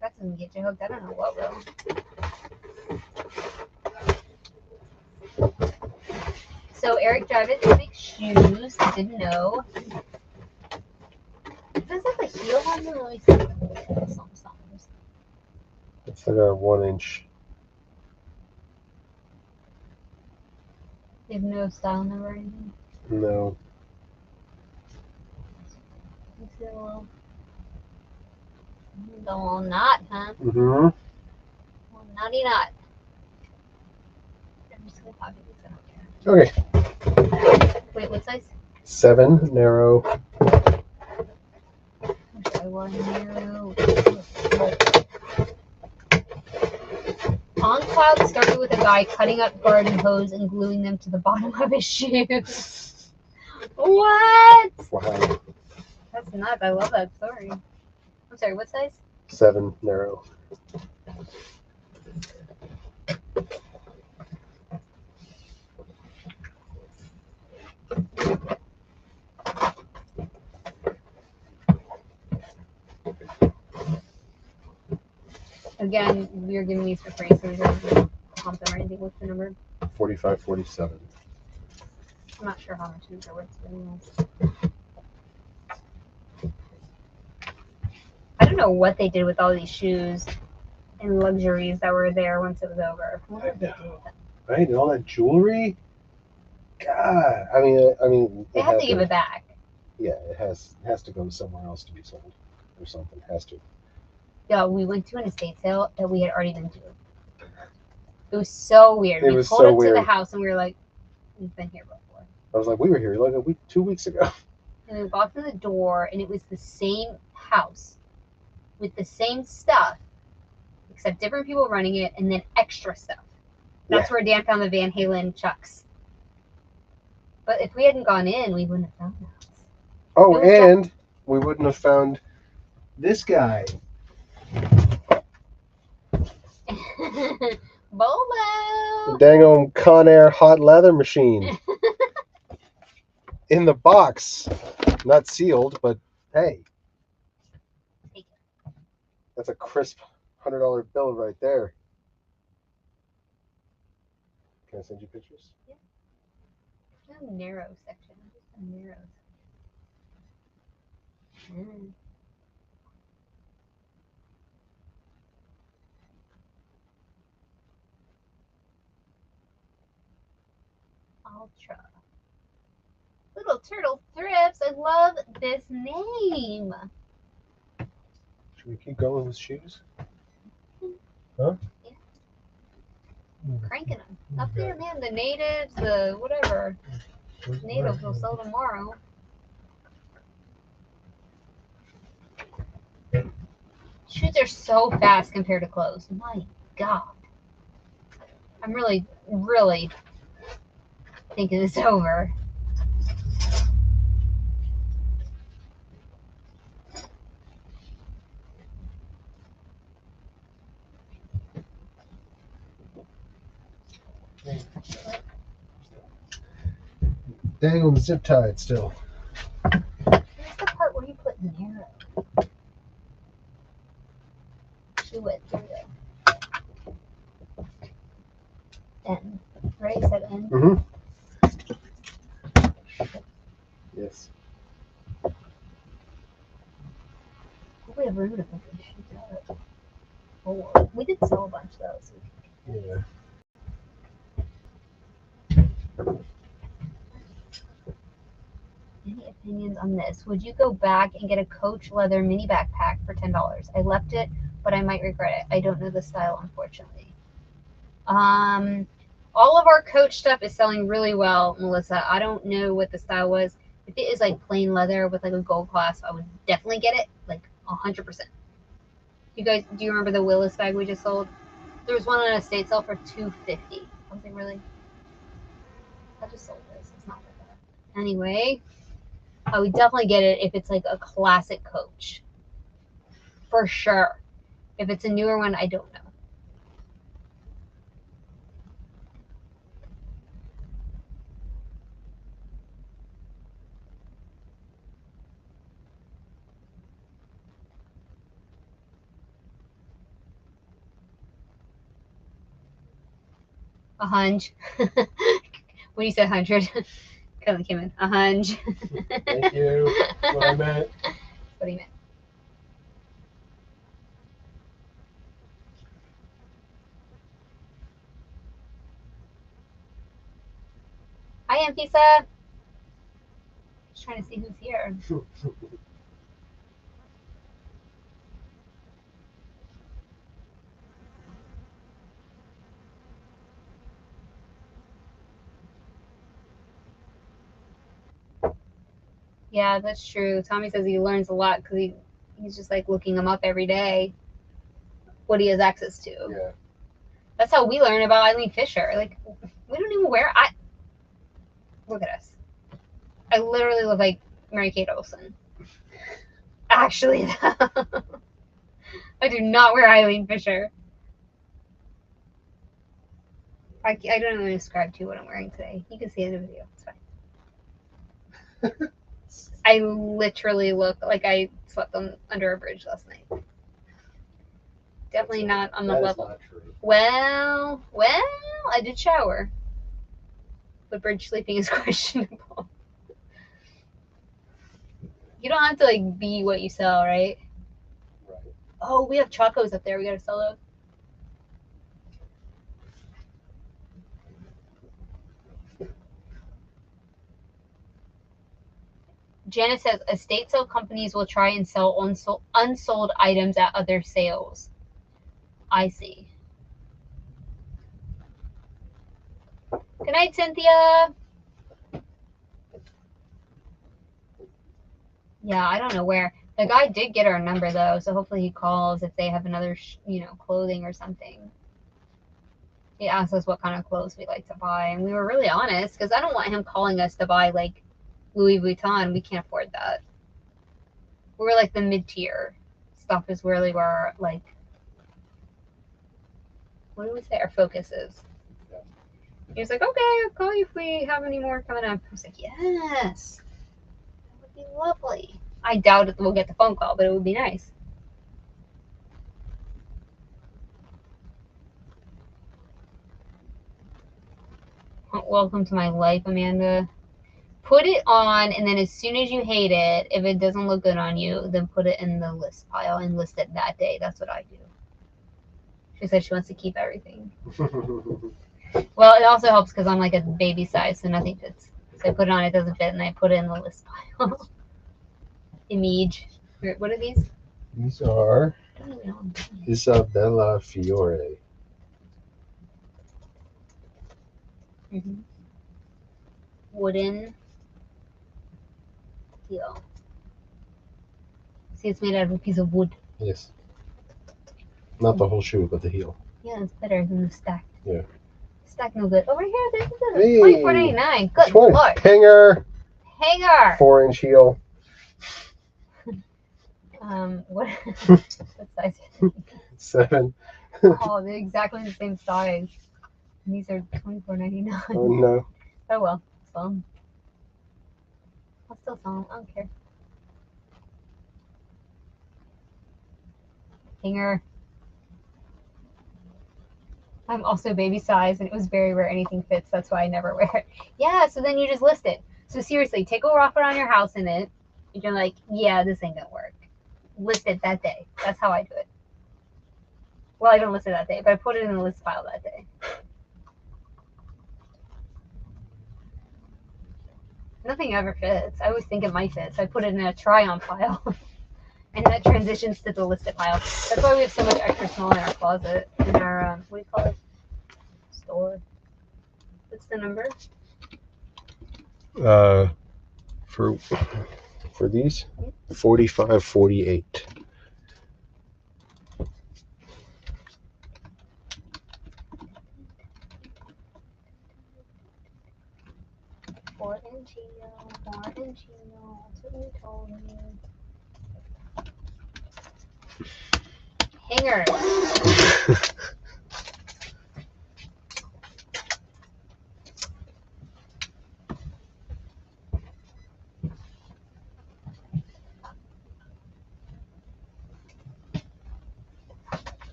That doesn't get you hooked. I don't know what will. So Eric Javits makes shoes. I didn't know. Does it have a heel on them? Let me see. It's like a 1-inch. They have no style number or anything. No. It's a little knot, huh? Mm-hmm. Well, naughty knot. I'm just gonna copy this. I don't care. Okay. Wait, what size? 7 narrow. Wish I wore a narrow. On Cloud started with a guy cutting up garden hose and gluing them to the bottom of his shoes. What? Wow. That's nuts. I love that story. I'm sorry, what size? 7 narrow. Again, you're giving these for free, so we don't pump them or anything. What's the number? 45.47. I'm not sure how much these are worth. I don't know what they did with all these shoes and luxuries that were there once it was over. What did they do with them? Right, and all that jewelry. God, I mean, They have to give it back. Yeah, it has to go somewhere else to be sold, or something. It has to. Yeah, we went to an estate sale that we had already been to. It was so weird. We pulled up to the house and we were like, we've been here before. I was like, we were here like 2 weeks ago. And we walked in the door and it was the same house with the same stuff, except different people running it and then extra stuff. That's where Dan found the Van Halen Chucks. But if we hadn't gone in, we wouldn't have found the house. Oh, and we wouldn't have found this guy. Bolo! The dang Conair hot leather machine. In the box. Not sealed, but hey. That's a crisp $100 bill right there. Can I send you pictures? Yeah. No narrow section. Just a narrow section. Ultra. Little Turtle Thrifts. I love this name. Should we keep going with shoes? Huh? Yeah. Cranking them. Up there, man. The natives, the whatever. Natives will sell tomorrow. Shoes are so fast compared to clothes. My God. I'm really, really thinking it's over. Dang on the zip tied still. Here's the part where you put narrow. Chew it through there. Yes. We have room to put this shit up. Oh, we did sell a bunch though. So Yeah. any opinions on this? Would you go back and get a Coach leather mini backpack for $10? I left it, but I might regret it. I don't know the style, unfortunately. All of our Coach stuff is selling really well, Melissa. I don't know what the style was. If it is like plain leather with like a gold clasp, I would definitely get it, like 100%. You guys, do you remember the Willis bag we just sold? There was one on a estate sale for $250. I was like, really? I just sold this. It's not like that. Anyway, I would definitely get it if it's like a classic Coach, for sure. If it's a newer one, I don't know. A hunch. When you said 100, Kelly came in. A hunch. Thank you. That's what I meant. What do you meant? Hi, Anfisa. Just trying to see who's here. Yeah, that's true. Tommy says he learns a lot because he's just like looking them up every day, what he has access to. Yeah. That's how we learn about Eileen Fisher. Like, we don't even wear. Look at us. I literally look like Mary Kate Olsen. Actually, I do not wear Eileen Fisher. I don't even describe to you what I'm wearing today. You can see it in the video. It's fine. I literally look like I slept under a bridge last night. Definitely not on the level. Not true. Well, I did shower. But bridge sleeping is questionable. You don't have to like be what you sell, right? Right. Oh, we have chacos up there. We gotta sell those. Janet says estate sale companies will try and sell unsold items at other sales. I see. Good night, Cynthia. Yeah, I don't know where. The guy did get our number though, so hopefully he calls if they have another, clothing or something. He asked us what kind of clothes we like to buy, and we were really honest because I don't want him calling us to buy like Louis Vuitton. We can't afford that. We're like the mid-tier stuff is really where like, what do we say our focus is. He was like, okay, I'll call you if we have any more coming up. I was like, yes, that would be lovely. I doubt it we'll get the phone call, but it would be nice. Welcome to my life, Amanda. Put it on, and then as soon as you hate it, if it doesn't look good on you, then put it in the list pile and list it that day. That's what I do. She said she wants to keep everything. Well, it also helps because I'm like a baby size, so nothing fits. So I put it on, it doesn't fit, and I put it in the list pile. Image. What are these? These are Isabella Fiore. Mm-hmm. Wooden heel. See, it's made out of a piece of wood. Yes. Not the whole shoe, but the heel. Yeah, it's better than the stack. Yeah. Stack no good. Over here, this is Hey, $24.99. Good 20. Lord. Hanger. Hanger. 4-inch heel. What size? 7. Oh, they're exactly the same size. And these are $24.99. Oh no. Oh well, sell them. I'll still sell them. I don't care. Hanger. I'm also baby size, and it was very rare anything fits. That's why I never wear it. Yeah, so then you just list it. So seriously, take a rock around your house in it. And you're like, yeah, this ain't gonna work. List it that day. That's how I do it. Well, I don't list it that day, but I put it in the list file that day. Nothing ever fits. I always think it might fit, so I put it in a try-on file. And that transitions to the listed file. That's why we have so much extra small in our closet, in our, what do you call it? Store. What's the number? For these, 45, 48. Ford and Chino, that's what you told me. Hanger.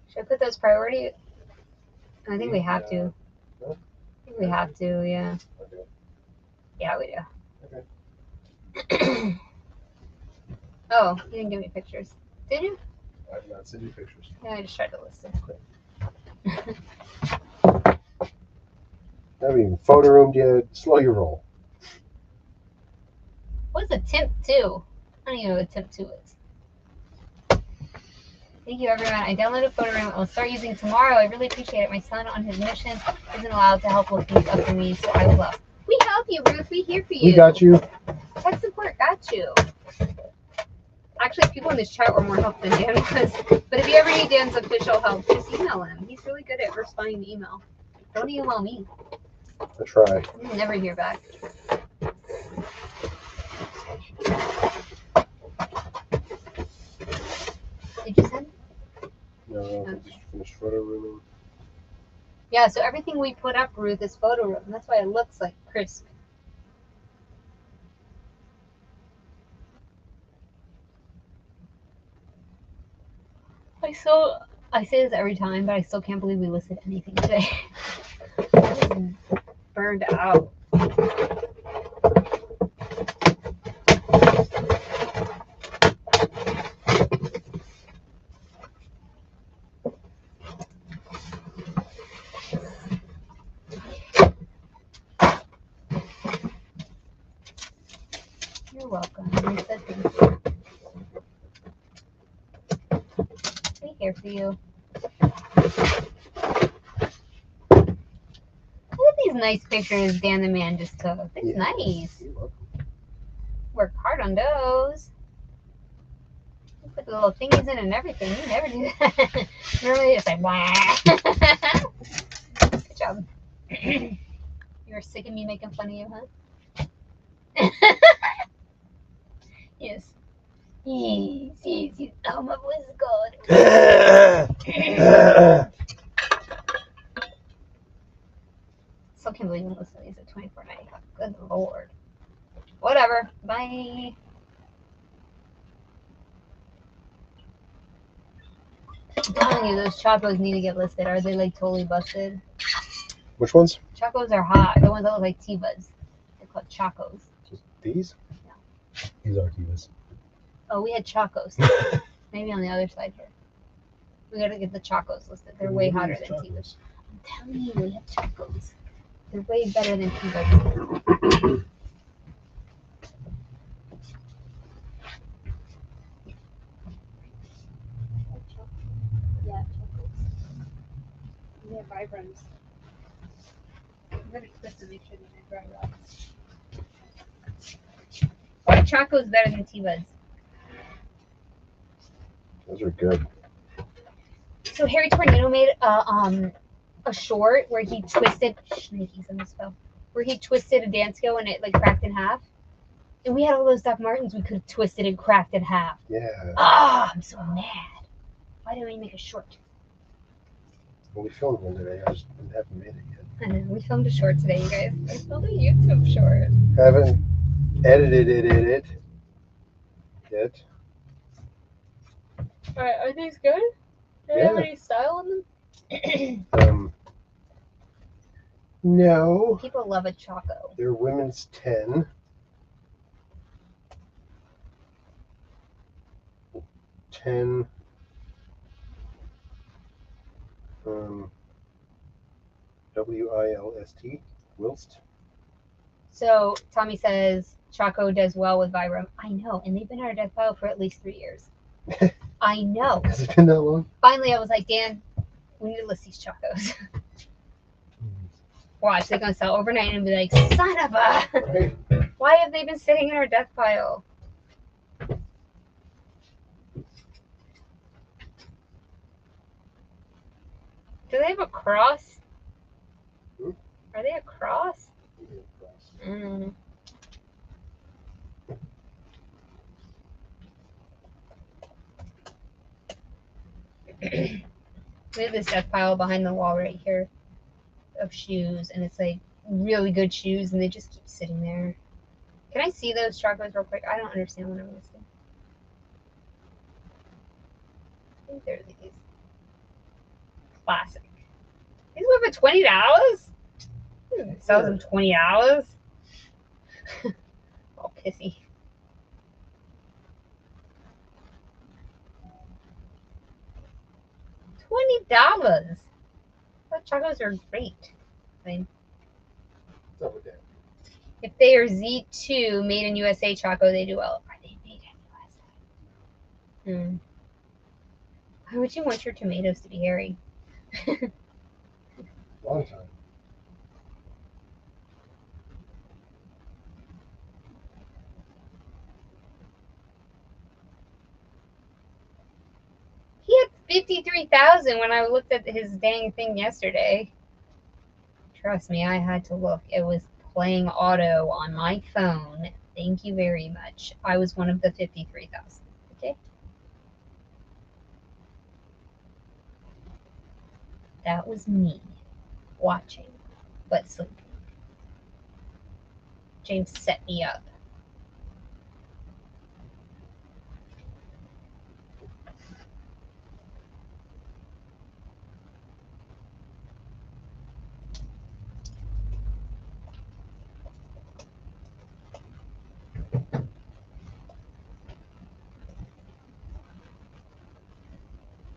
Should I put those priority? I think we have to. I think we have to, yeah. Okay. Yeah, we do. Okay. Oh, you didn't give me pictures. Did you? I've not sent you pictures. Yeah, I just tried to list it. Haven't even photo roomed yet. Slow your roll. What's a temp 2? I don't even know what temp 2 is. Thank you, everyone. I downloaded Photo Room. I'll start using tomorrow. I really appreciate it. My son on his mission isn't allowed to help with things up to me, so I will help. We help you, Ruth. We here for you. We got you. Tech support got you. Actually, people in this chat were more help than Dan was. But if you ever need Dan's official help, just email him. He's really good at responding to email. Don't email me. I try. You'll never hear back. Did you send? No, I just finished photo rooming. Yeah, so everything we put up, Ruth, is Photo Room. That's why it looks like crisp. I say this every time, but I still can't believe we listed anything today. I'm burned out. You're welcome. I said thank you. We're here for you. Look at these nice pictures Dan the man just took. It's nice. You're welcome. Worked hard on those. You put the little thingies in and everything. You never do that. Normally it's like, wah. Good job. You were sick of me making fun of you, huh? Yes. Yes, yes, yes. Oh, my voice is gone. Still can't believe most of these are $24.95. Good lord. Whatever. Bye. I'm telling you, those chacos need to get listed. Are they like totally busted? Which ones? Chacos are hot. The ones that look like T-Buds. They're called chacos. Just these? Yeah. These are Tivas. Oh, we had chacos. Maybe on the other side here. We gotta get the chacos listed. They're way hotter than T-Buds. I'm telling you, we have chacos. They're way better than T-Buds. Yeah, chacos. We have Vibrams. I'm gonna twist to make sure they're not dry rocks. Why are chacos better than T-Buds? Those are good. So Harry Tornado made a short where he twisted where he twisted a Dansko and it like cracked in half. And we had all those Doc Martens we could have twisted and cracked in half. Yeah. Ah, I'm so mad. Why didn't we make a short? Well, we filmed one today. I just haven't made it yet. I know, we filmed a short today, you guys. We filmed a YouTube short. Haven't edited it yet. Alright, are these good? Do they have any style on them? No. People love a Choco. They're women's 10. 10. WILST. Whilst. So Tommy says Choco does well with Vibram. I know, and they've been on our death pile for at least 3 years. I know. Has it been that long? Finally, I was like, Dan, we need to list these Chocos. Watch, they're gonna sell overnight and be like, son of a. Right? Why have they been sitting in our death pile? Do they have a cross? Hmm? Are they a cross? Yeah, Mm. We have this death pile behind the wall right here of shoes, and it's like really good shoes, and they just keep sitting there. Can I see those chocolates real quick? I don't understand what I'm missing. I think they're these. Classic. These were for $20? Sells them $20? All pissy. $20. Those chocolates are great. I mean, What's up with that? if they are Z2 made in USA Choco, they do well. Are they made in USA? Why would you want your tomatoes to be hairy? Long time. He had 53,000 when I looked at his dang thing yesterday. Trust me, I had to look. It was playing auto on my phone. Thank you very much. I was one of the 53,000. Okay. That was me watching, but sleeping. James set me up.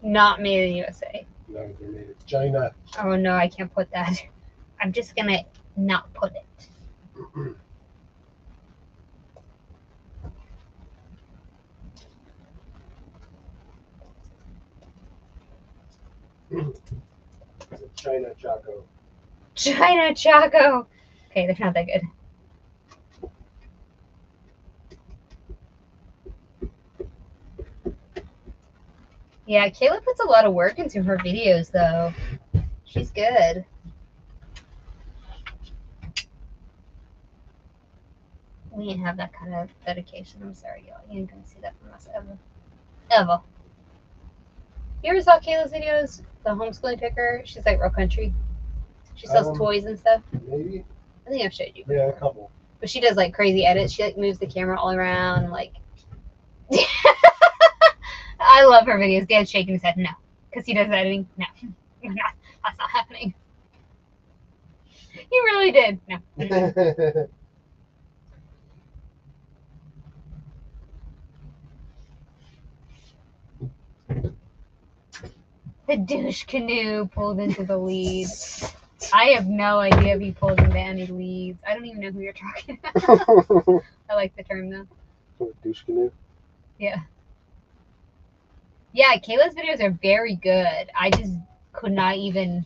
Not made in USA. No, they're made in China. Oh no, I can't put that. I'm just gonna not put it. It's a China Choco. China Choco. Okay, they're not that good. Yeah, Kayla puts a lot of work into her videos, though. She's good. We didn't have that kind of dedication. I'm sorry, y'all. You ain't gonna see that from us ever. Ever. You ever saw Kayla's videos? The homeschooling picker? She's like real country. She sells toys and stuff. Maybe? I think I've showed you. Yeah, a couple. But she does like crazy edits. She like moves the camera all around. Like, I love her videos. Dan's shaking his head. No, because he does editing. No, that's not happening. He really did. No. The douche canoe pulled into the lead. I have no idea if he pulled into any leads. I don't even know who you're talking about. I like the term though. Douche canoe. Yeah. Yeah, Kayla's videos are very good. I just could not even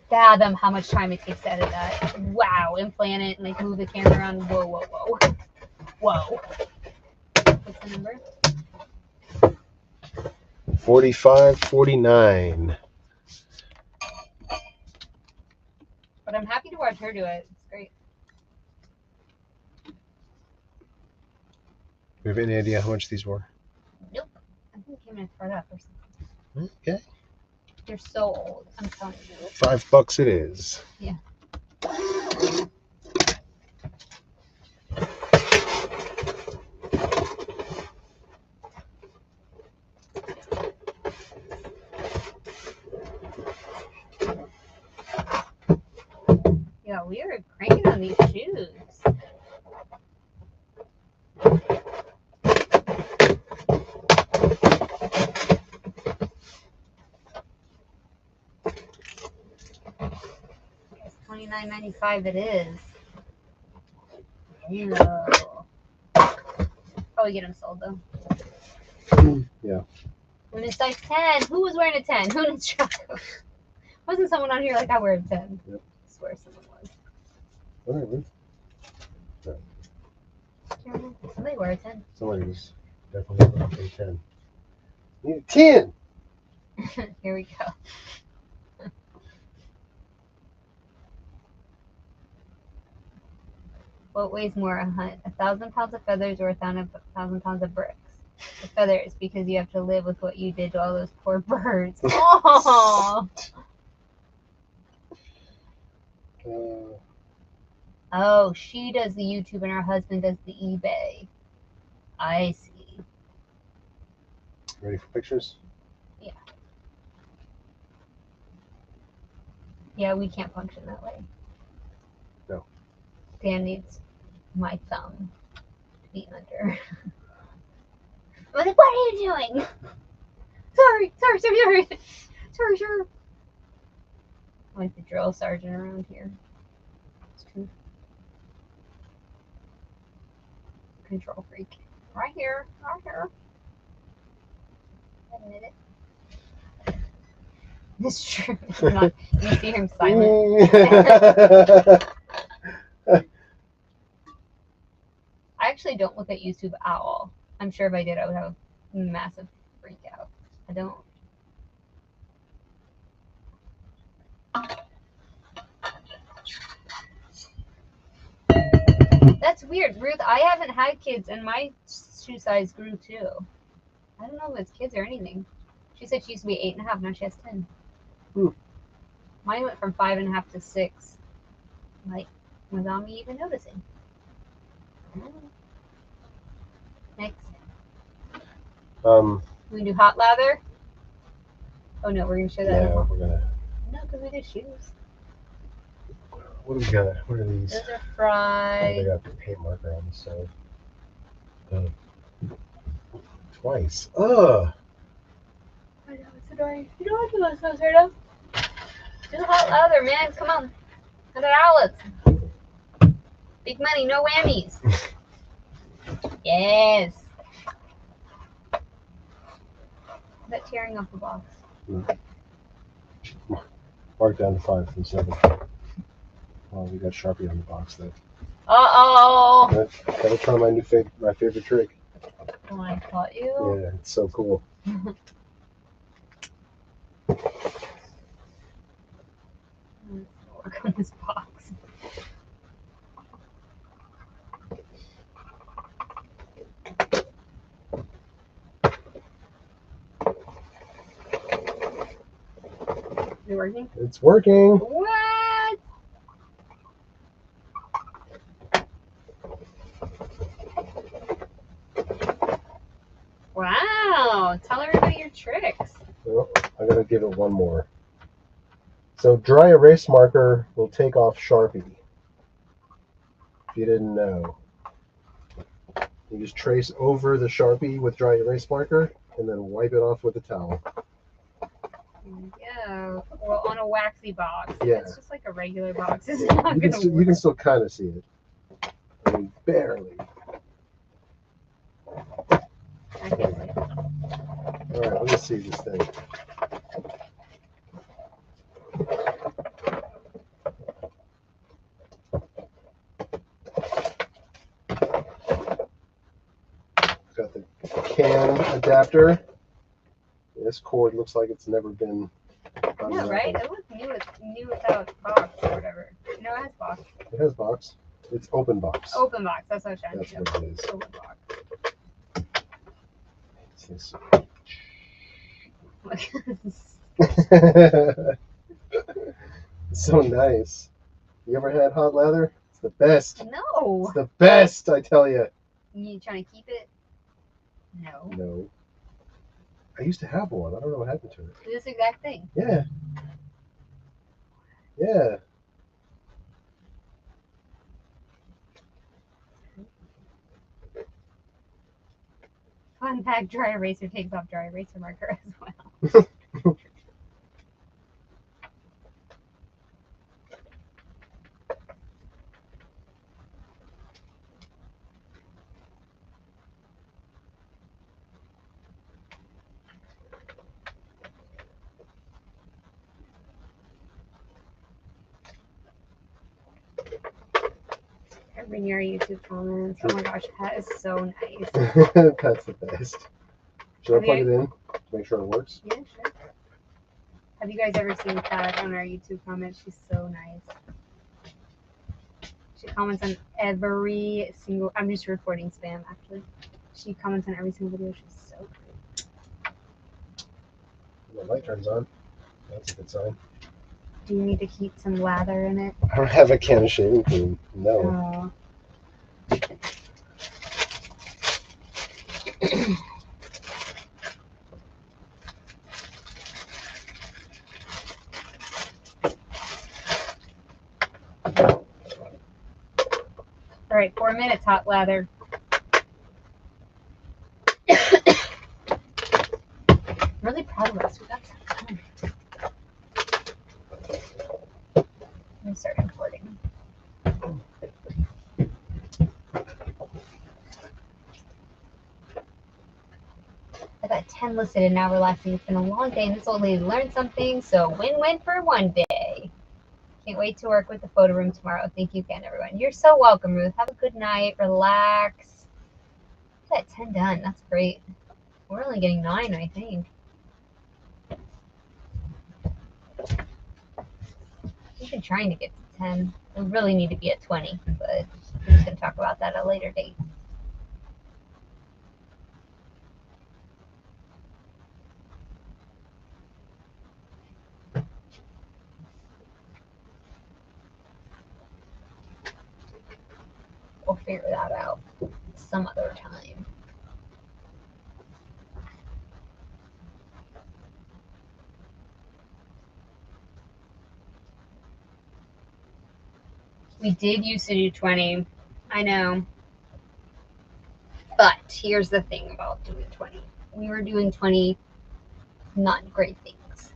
fathom how much time it takes to edit that. Wow, implant it and like move the camera around. Whoa, whoa, whoa. Whoa. What's the number? 45.49. But I'm happy to watch her do it. It's great. Do you have any idea how much these were? Nope. I think it came in a throw up or something. Okay. They're so old. I'm telling you. $5 it is. Yeah. on these shoes. It's $29.95 it is. Ew. Probably get them sold though. Yeah. When it's size 10, who was wearing a 10? Who needs chocolate? Wasn't someone on here like I wear a 10? Yep. I swear someone was. Whatever. Somebody wear a 10. Somebody was definitely wearing a 10. Need a 10! Here we go. What weighs more, 1,000 pounds of feathers or 1,000 pounds of bricks? The feathers, because you have to live with what you did to all those poor birds. Oh! Oh, she does the YouTube and her husband does the eBay. I see. Ready for pictures? Yeah. Yeah, we can't function that way. No. Dan needs my thumb to be under. I'm like, what are you doing? Sorry. Sure. I'm like the drill sergeant around here. It's too control freak. Right here. Admit it. It's true. Not, you see him silent. I actually don't look at YouTube at all. I'm sure if I did, I would have a massive freak out. I don't. That's weird, Ruth. I haven't had kids, and my shoe size grew too. I don't know if it's kids or anything. She said she used to be 8.5. Now she has 10. Mine went from 5.5 to 6. Like, without me even noticing. Next. We can do hot lather. Oh no, we're gonna show that. Yeah, we're gonna. No, because we do shoes. What do we got? What are these? Those are fried. Oh, they got the paint marker on the stove. Twice. Ugh. I know, it's annoying. You don't have to do those things, Rita. Do hot lather, man. Come on. $100. Big money, no whammies. Yes. Is that tearing off the box? Mark down to 5 from 7. Oh, we got Sharpie on the box though. Uh-oh. That'll try my favorite trick. Oh, I caught you. Yeah, it's so cool. Work on this box. Is it working? It's working. What? Wow. Tell everybody your tricks. Well, I gotta give it one more. So dry erase marker will take off Sharpie. If you didn't know. You just trace over the Sharpie with dry erase marker and then wipe it off with a towel. Yeah. Well, on a waxy box. Yeah. It's just like a regular box. It's not gonna work. You can still kind of see it. I mean, barely. I can't see it. All right, let me see this thing. Got the CAN adapter. This cord looks like it's never been. No, right? It looks new without box or whatever. No, it has box. It has box. It's open box. Open box. That's what I was trying That's to do. what it is. Open box. It's so nice. You ever had hot leather? It's the best. No. It's the best, I tell you. You trying to keep it? No. No. I used to have one. I don't know what happened to it. This exact thing. Yeah. Yeah. Fun fact, dry eraser takes off dry eraser marker as well. Reading your YouTube comments. Oh my gosh, Pat is so nice. That's the best. Should I plug it in to make sure it works? Yeah, sure. Have you guys ever seen Pat on our YouTube comments? She's so nice. She comments on every single. I'm just reporting spam actually. She comments on every single video. She's so great. The light turns on. That's a good sign. Do you need to keep some lather in it? I don't have a can of shaving cream. No. Oh. All right, 4 minutes hot lather. Really proud of us. We got some done. Let me start importing. I got 10 listed and now relaxing. It's been a long day and this old lady learned something, so win-win for one day. Can't wait to work with the photo room tomorrow. Thank you again, everyone. You're so welcome, Ruth. Have a good night. Relax. Got 10 done. That's great. We're only getting 9, I think. We've been trying to get to 10. We really need to be at 20, but we're just going to talk about that at a later date. We'll figure that out some other time. We did used to do 20. I know. But here's the thing about doing 20. We were doing 20 not great things.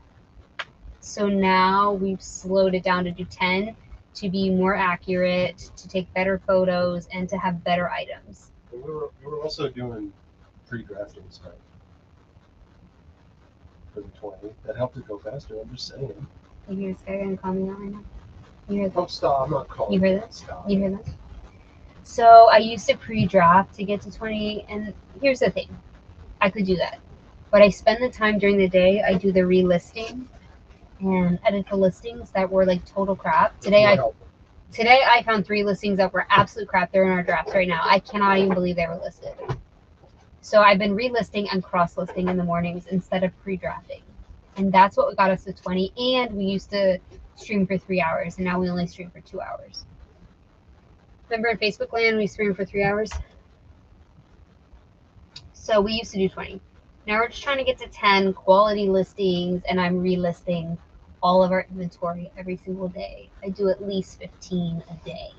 So now we've slowed it down to do 10 to be more accurate, to take better photos, and to have better items. We were also doing pre-drafting stuff for the 20. That helped it go faster. I'm just saying. You hear this guy gonna call me out right now? You hear that? Oh, stop. I'm not calling You hear you. that? Stop. You hear that? So I used to pre-draft to get to 20, and here's the thing. I could do that. But I spend the time during the day, I do the relisting and edit the listings that were like total crap. Today I found 3 listings that were absolute crap. They're in our drafts right now. I cannot even believe they were listed. So I've been relisting and cross-listing in the mornings instead of pre-drafting. And that's what got us to 20. And we used to stream for 3 hours, and now we only stream for 2 hours. Remember in Facebook land, we streamed for 3 hours? So we used to do 20. Now we're just trying to get to 10 quality listings, and I'm relisting all of our inventory every single day. I do at least 15 a day.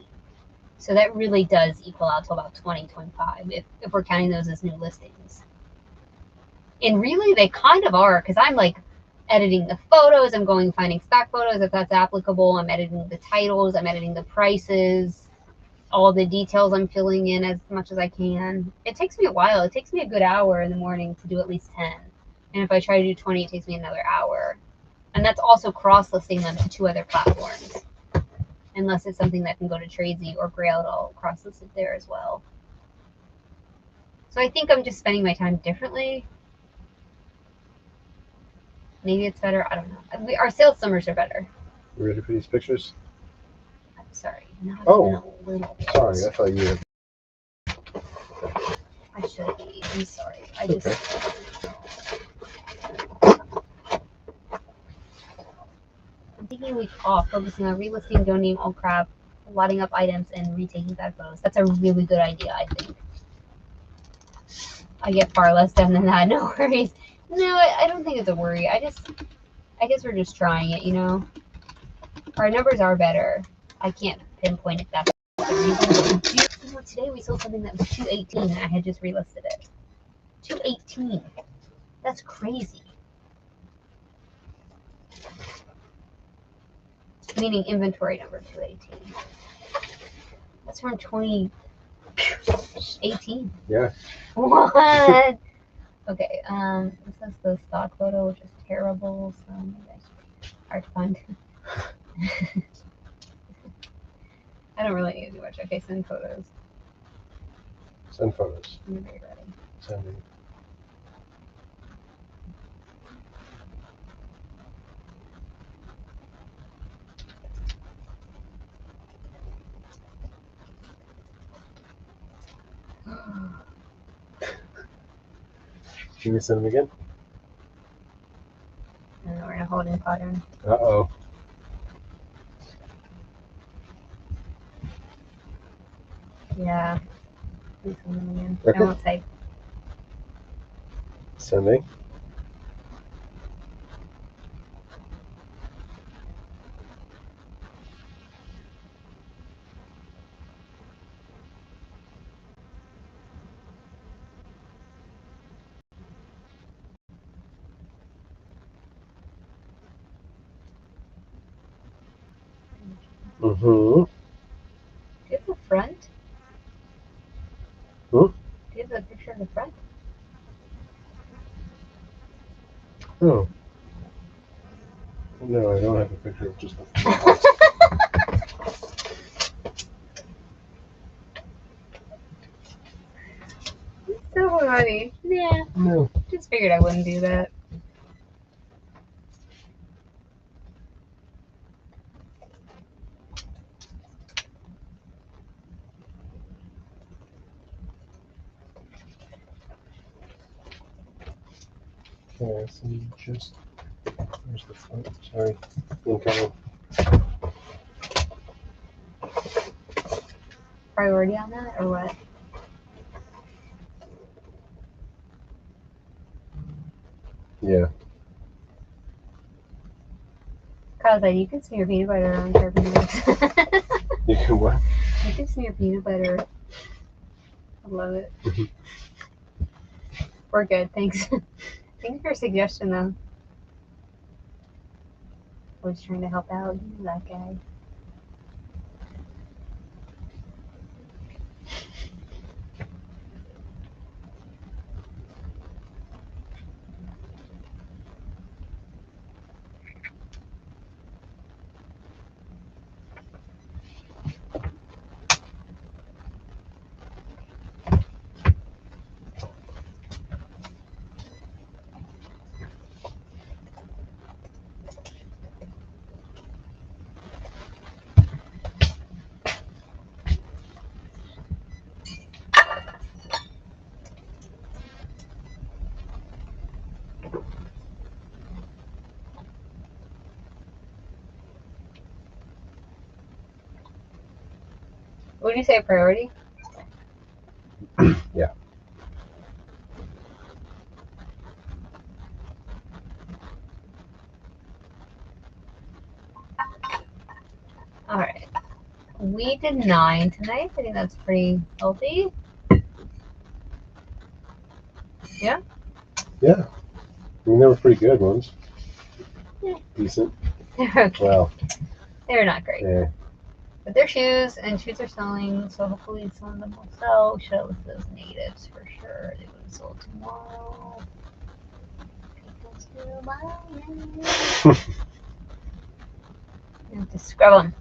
So that really does equal out to about 20, 25 if we're counting those as new listings. And really they kind of are, because I'm like editing the photos, I'm going finding stock photos if that's applicable, I'm editing the titles, I'm editing the prices, all the details I'm filling in as much as I can. It takes me a while. It takes me a good hour in the morning to do at least 10. And if I try to do 20, it takes me another hour. And that's also cross-listing them to 2 other platforms. Unless it's something that can go to Tradesy or Grailed, I'll cross-list it there as well. So I think I'm just spending my time differently. Maybe it's better. I don't know. Our sales summers are better. You ready for these pictures? I'm sorry. Not Oh, even a little bit. sorry. I thought you were. I should be. I'm sorry. I just. Okay. I'm taking a week off, focusing on relisting, donating all crap, lotting up items, and retaking bad photos. That's a really good idea, I think. I get far less done than that. No worries. No, I don't think it's a worry. I guess we're just trying it, you know. Our numbers are better. I can't pinpoint if that's the reason. You know, today we sold something that was $218 and I had just relisted it. 218. That's crazy. Meaning inventory number 218. That's from 2018. Yeah. What? Okay, this is the stock photo, which is terrible, so maybe I should hard to find. I don't really need to do much. Okay, send photos. Send photos. Whenever you're ready. Sending. Can you send them again? And then we're in a holding pattern. Uh-oh. Yeah. Please send them again. Okay. I won't type. Sending. Mm-hmm. Do you have the front? Hmm? Do you have the picture of the front? Oh. No, I don't have a picture of just the front. So funny. Yeah. No. Just figured I wouldn't do that. Okay, so you just... Where's the front? Sorry. Incoming. Priority on that or what? Yeah. Kyle's like, you can smear peanut butter on sharpie. You can what? You can smear peanut butter. I love it. We're good, thanks. Thanks for your suggestion, though. Always trying to help out. You know that guy. Would you say priority? Yeah. All right. We did 9 tonight. I think that's pretty healthy. Yeah? Yeah. I mean, they were pretty good ones. Yeah. Decent. They're okay. Well, They're not great. yeah. But they're shoes, and shoes are selling, so hopefully some of them will sell. Should have listed those natives for sure. They would have sold tomorrow. People still buying. You have to scrub them.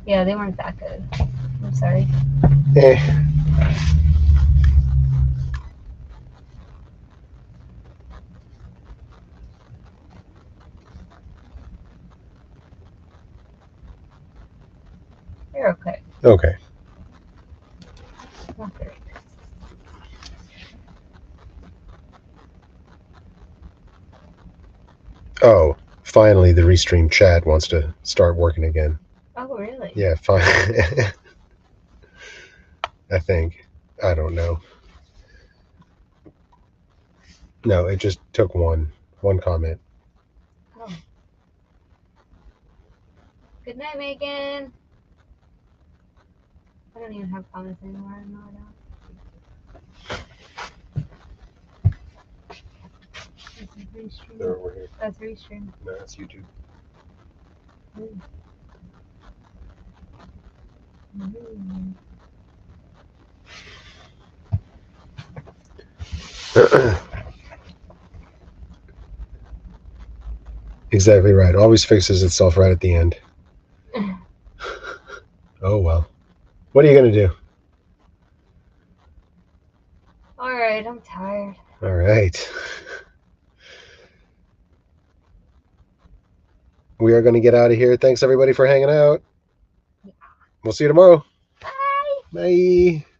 Yeah, they weren't that good. I'm sorry. Eh. They're okay. Okay. Not great. Oh, finally the Restream chat wants to start working again. Oh, really? Yeah, fine. I think. I don't know. No, it just took one comment. Oh. Good night, Megan. I don't even have comments anymore. No, I don't. This is Restream. They're over here. That's Restream. No, that's YouTube. Exactly right. Always fixes itself right at the end. Oh well. What are you gonna do? All right, I'm tired. All right. We are going to get out of here. Thanks everybody for hanging out. We'll see you tomorrow. Bye. Bye.